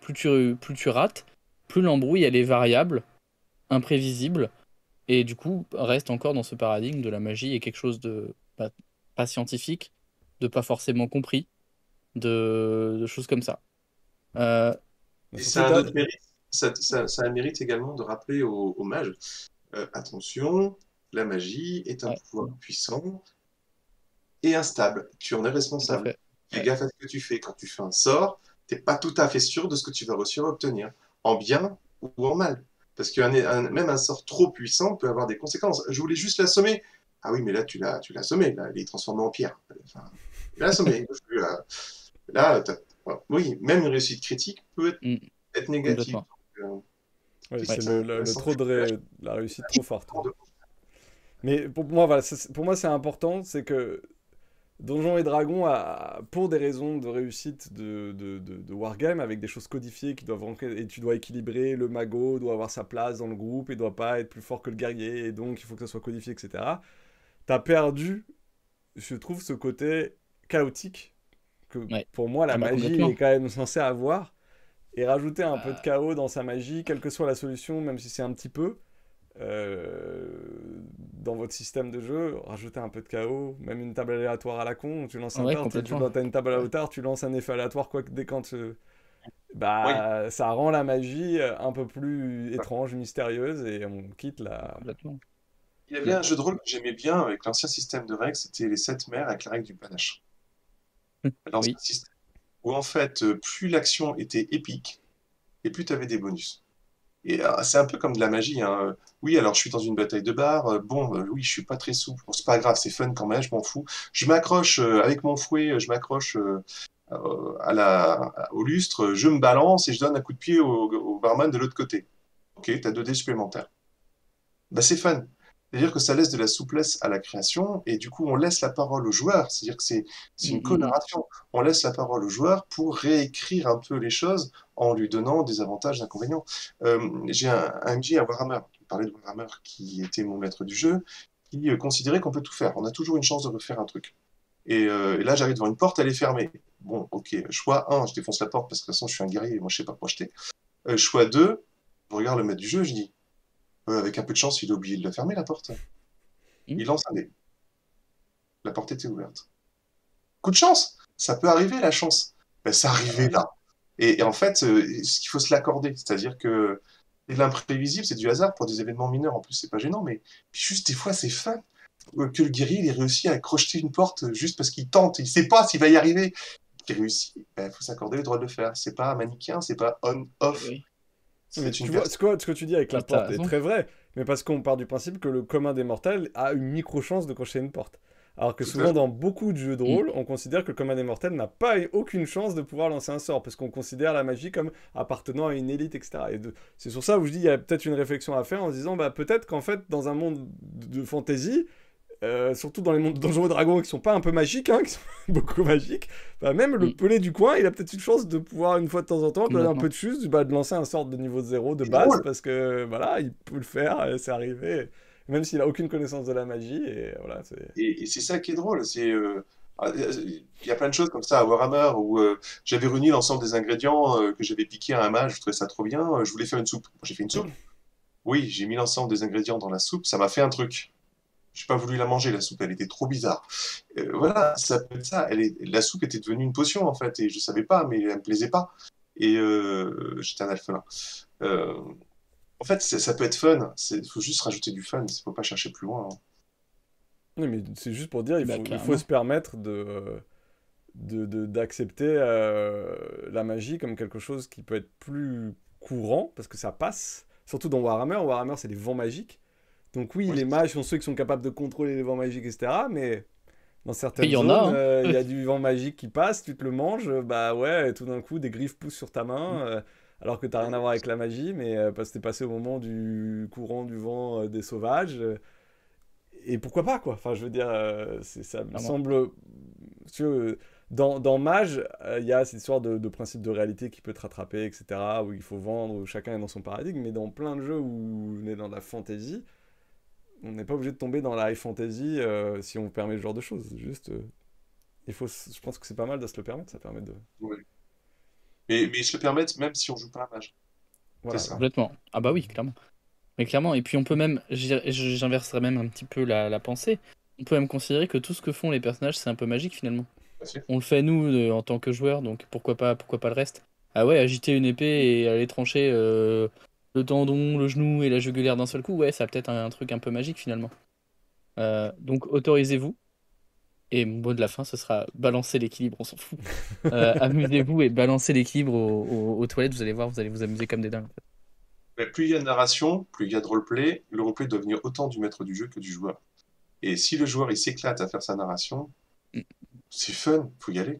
plus tu rates, plus l'embrouille elle est variable, imprévisible, et du coup reste encore dans ce paradigme de la magie et quelque chose de pas scientifique, de pas forcément compris, de choses comme ça. Et ça a un autre mérite. Ça a le mérite également de rappeler aux mages, attention, la magie est un pouvoir puissant et instable. Tu en es responsable. Fais gaffe à ce que tu fais. Quand tu fais un sort, tu n'es pas tout à fait sûr de ce que tu vas réussir à obtenir, en bien ou en mal. Parce que même un sort trop puissant peut avoir des conséquences. Je voulais juste l'assommer. Ah oui, mais là, tu l'as assommé. Là, il est transformé en pierre. Enfin, il l'a assommé. Là, oui, même une réussite critique peut être négative. Oui, c'est trop de la réussite trop forte. Mais pour moi, voilà, pour moi, c'est important, c'est que Donjons et Dragons, pour des raisons de réussite de wargame, avec des choses codifiées qui doivent rentrer, et tu dois équilibrer, le mago doit avoir sa place dans le groupe, il doit pas être plus fort que le guerrier, et donc il faut que ça soit codifié, etc. T'as perdu, je trouve, ce côté chaotique que pour moi la magie est quand même censée avoir, et rajouter un peu de chaos dans sa magie, quelle que soit la solution, même si c'est un petit peu, dans votre système de jeu, rajouter un peu de chaos, même une table aléatoire à la con, tu lances un t'as une table aléatoire, tu lances un effet aléatoire, quoi que dès quand ça rend la magie un peu plus étrange, mystérieuse, et on quitte la... Il y avait un jeu de rôle que j'aimais bien avec l'ancien système de règles, c'était les 7 mers avec la règle du panache. L'ancien système où en fait, plus l'action était épique, et plus tu avais des bonus. Et c'est un peu comme de la magie, hein. Oui, alors je suis dans une bataille de bar, oui, je suis pas très souple, bon, c'est pas grave, c'est fun quand même, je m'en fous. Je m'accroche avec mon fouet, je m'accroche au lustre, je me balance et je donne un coup de pied au barman de l'autre côté. Ok, t'as 2 dés supplémentaires. Bah, c'est fun. C'est-à-dire que ça laisse de la souplesse à la création et du coup on laisse la parole au joueur. C'est-à-dire que c'est une co-narration. On laisse la parole au joueur pour réécrire un peu les choses en lui donnant des avantages, des inconvénients. J'ai un MJ à Warhammer, qui parlait de Warhammer, qui était mon maître du jeu, qui considérait qu'on peut tout faire. On a toujours une chance de refaire un truc. Et là j'arrive devant une porte, elle est fermée. Bon, ok, choix 1, je défonce la porte parce que de toute façon je suis un guerrier et moi je sais pas projeter. Choix 2, je regarde le maître du jeu, je dis avec un peu de chance, il a oublié de la fermer, la porte. Il lance un dé. La porte était ouverte. Coup de chance. Ça peut arriver, la chance. Ben, ça arrivait là. Et en fait, il faut se l'accorder. C'est-à-dire que l'imprévisible, c'est du hasard pour des événements mineurs. En plus, c'est pas gênant, mais juste des fois, c'est fun. Que le guerrier, il ait réussi à crocheter une porte juste parce qu'il tente. Il sait pas s'il va y arriver. Il réussit. Ben, faut s'accorder le droit de le faire. C'est pas manichéen, c'est pas on-off. Mais tu vois, ce que tu dis avec la porte est très vrai, mais parce qu'on part du principe que le commun des mortels a une micro-chance de cocher une porte. Alors que souvent, dans beaucoup de jeux de rôle, on considère que le commun des mortels n'a pas aucune chance de pouvoir lancer un sort, parce qu'on considère la magie comme appartenant à une élite, etc. Et c'est sur ça où je dis qu'il y a peut-être une réflexion à faire en se disant, peut-être qu'en fait, dans un monde de fantasy, surtout dans les mondes de Donjons et Dragons qui sont pas un peu magiques, qui sont beaucoup magiques, même le pelé du coin, il a peut-être une chance de pouvoir une fois de temps en temps, un peu de chute, de lancer un sort de niveau 0 de base, parce que voilà, il peut le faire, c'est arrivé, même s'il a aucune connaissance de la magie, et voilà. Et c'est ça qui est drôle, il y a plein de choses comme ça à Warhammer où j'avais réuni l'ensemble des ingrédients que j'avais piqués à un mage, je trouvais ça trop bien, je voulais faire une soupe. J'ai fait une soupe. oui, j'ai mis l'ensemble des ingrédients dans la soupe, ça m'a fait un truc. J'ai pas voulu la manger, la soupe, elle était trop bizarre. Voilà, ça peut être ça. La soupe était devenue une potion, en fait, et je savais pas, mais elle me plaisait pas. Et j'étais un alphelin. Euh, En fait, ça peut être fun. Il faut juste rajouter du fun. Il faut pas chercher plus loin, hein. Oui, mais c'est juste pour dire, Bah, il faut carrément. se permettre d'accepter la magie comme quelque chose qui peut être plus courant, parce que ça passe. Surtout dans Warhammer. Warhammer, c'est des vents magiques. Donc oui, Oui, les mages sont ceux qui sont capables de contrôler les vents magiques, etc. Mais dans Et il certaines y en a, zones, hein. il y a du vent magique qui passe, tu te le manges, bah ouais, et tout d'un coup, des griffes poussent sur ta main, alors que t'as rien à voir avec la magie, mais parce que t'es passé au moment du courant du vent des sauvages. Et pourquoi pas, quoi. Enfin, je veux dire, ça me Clairement. semble... Tu vois, dans Mage, il y a cette histoire de principe de réalité qui peut te rattraper, etc., où il faut vendre, où chacun est dans son paradigme, mais dans plein de jeux où on est dans la fantasy, on n'est pas obligé de tomber dans la high fantasy si on permet ce genre de choses. Juste, je pense que c'est pas mal de se le permettre, ça permet de... oui. Mais ils se le permettent même si on joue pas un mage. C'est Voilà, ça. Complètement. Ah bah oui, clairement. Mais clairement, et puis on peut même, j'inverserais même un petit peu la pensée, on peut même considérer que tout ce que font les personnages, c'est un peu magique finalement. Tout à fait. On le fait nous en tant que joueurs, donc pourquoi pas le reste? Ah ouais, agiter une épée et aller trancher le tendon, le genou et la jugulaire d'un seul coup, ouais, ça a peut-être un truc un peu magique finalement. Donc autorisez-vous, et mon mot de la fin, ce sera balancer l'équilibre, on s'en fout. Amusez-vous et balancez l'équilibre aux toilettes, vous allez voir, vous allez vous amuser comme des dingues. Mais plus il y a de narration, plus il y a de roleplay. Le roleplay doit venir autant du maître du jeu que du joueur. Et si le joueur il s'éclate à faire sa narration, Mm. c'est fun, faut y aller.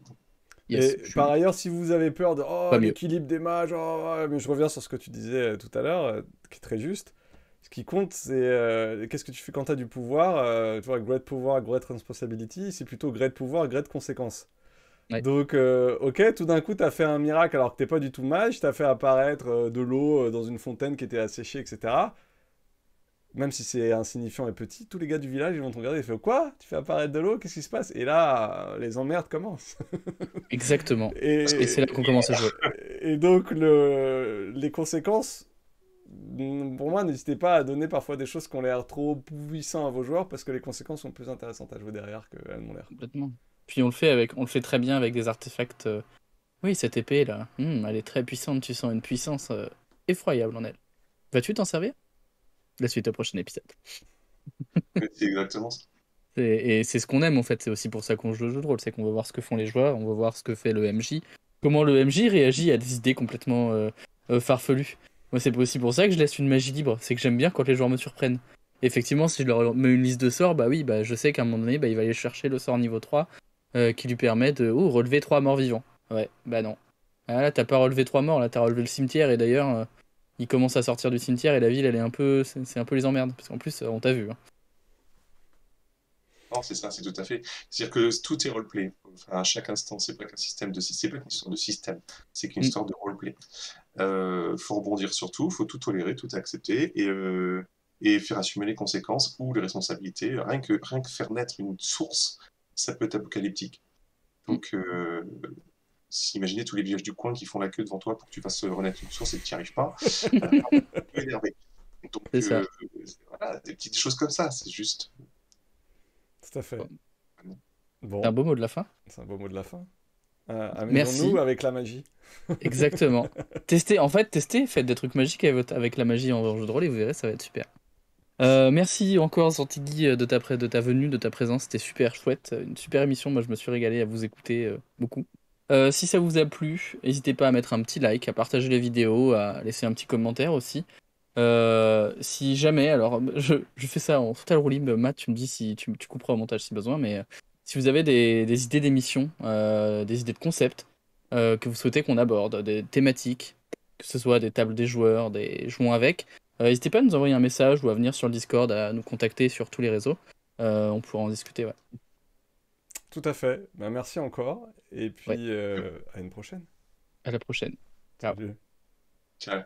Yes, Et je par suis ailleurs, si vous avez peur de oh pas mieux. l'équilibre des mages, oh, ouais, mais je reviens sur ce que tu disais tout à l'heure, qui est très juste. Ce qui compte, c'est qu'est-ce que tu fais quand tu as du pouvoir. Tu vois, great pouvoir, great responsibility, c'est plutôt great pouvoir, great conséquences. Ouais, Donc, ok, tout d'un coup, tu as fait un miracle alors que t'es pas du tout mage, tu as fait apparaître de l'eau dans une fontaine qui était asséchée, etc. Même si c'est insignifiant et petit, tous les gars du village ils vont te regarder et font quoi? Tu fais apparaître de l'eau? Qu'est-ce qui se passe? Et là, les emmerdes commencent. exactement. Et c'est là Et, qu'on commence à jouer. et donc, les conséquences, pour moi, n'hésitez pas à donner parfois des choses qui ont l'air trop puissantes à vos joueurs parce que les conséquences sont plus intéressantes à jouer derrière qu'elles n'ont l'air. Complètement. Puis on le fait très bien avec des artefacts. Oui, cette épée là, elle est très puissante, tu sens une puissance effroyable en elle. Vas-tu t'en servir? La suite au prochain épisode. C'est exactement ça. Et c'est ce qu'on aime en fait, c'est aussi pour ça qu'on joue au jeu de rôle, c'est qu'on veut voir ce que font les joueurs, on veut voir ce que fait le MJ, comment le MJ réagit à des idées complètement farfelues. Moi c'est aussi pour ça que je laisse une magie libre, c'est que j'aime bien quand les joueurs me surprennent. Effectivement, si je leur mets une liste de sorts, bah oui, bah je sais qu'à un moment donné, bah, il va aller chercher le sort niveau 3 qui lui permet de relever 3 morts vivants. Ouais, bah non. Ah, là, t'as pas relevé 3 morts, là t'as relevé le cimetière, et d'ailleurs, il commence à sortir du cimetière et la ville, elle est un peu. C'est un peu les emmerdes, parce qu'en plus, on t'a vu, hein. Non, c'est ça, c'est tout à fait. C'est-à-dire que tout est roleplay. Enfin, à chaque instant, c'est pas qu'un système de, c'est pas qu'une histoire de système, c'est qu'une Mm, histoire de roleplay. Faut rebondir sur tout, faut tout tolérer, tout accepter et faire assumer les conséquences ou les responsabilités. Rien que faire naître une source, ça peut être apocalyptique. mm. Donc, si imaginez tous les villages du coin qui font la queue devant toi pour que tu fasses renaître une source et que tu n'y arrives pas, un peu énervé. Donc, C'est ça. voilà, des petites choses comme ça, c'est juste. Tout à fait. C'est un Bon, beau mot de la fin. c'est un beau mot de la fin. Amusons-nous Merci. avec la magie. Exactement. Testez, faites des trucs magiques avec la magie en jeu de rôle et vous verrez, ça va être super. Merci encore Santigui de ta venue, de ta présence, c'était super chouette, une super émission, moi je me suis régalé à vous écouter beaucoup. Si ça vous a plu, n'hésitez pas à mettre un petit like, à partager les vidéos, à laisser un petit commentaire aussi. Si jamais, alors je fais ça en total roulis, Matt, tu me dis si tu couperas au montage si besoin, mais si vous avez des idées d'émissions, des idées de concepts que vous souhaitez qu'on aborde, des thématiques, que ce soit des tables des joueurs, des jouons avec, n'hésitez pas à nous envoyer un message ou à venir sur le Discord, à nous contacter sur tous les réseaux. On pourra en discuter, ouais. Tout à fait. Ben, merci encore. Et Ouais, puis, à une prochaine. à la prochaine. Ciao. Salut. Tiens,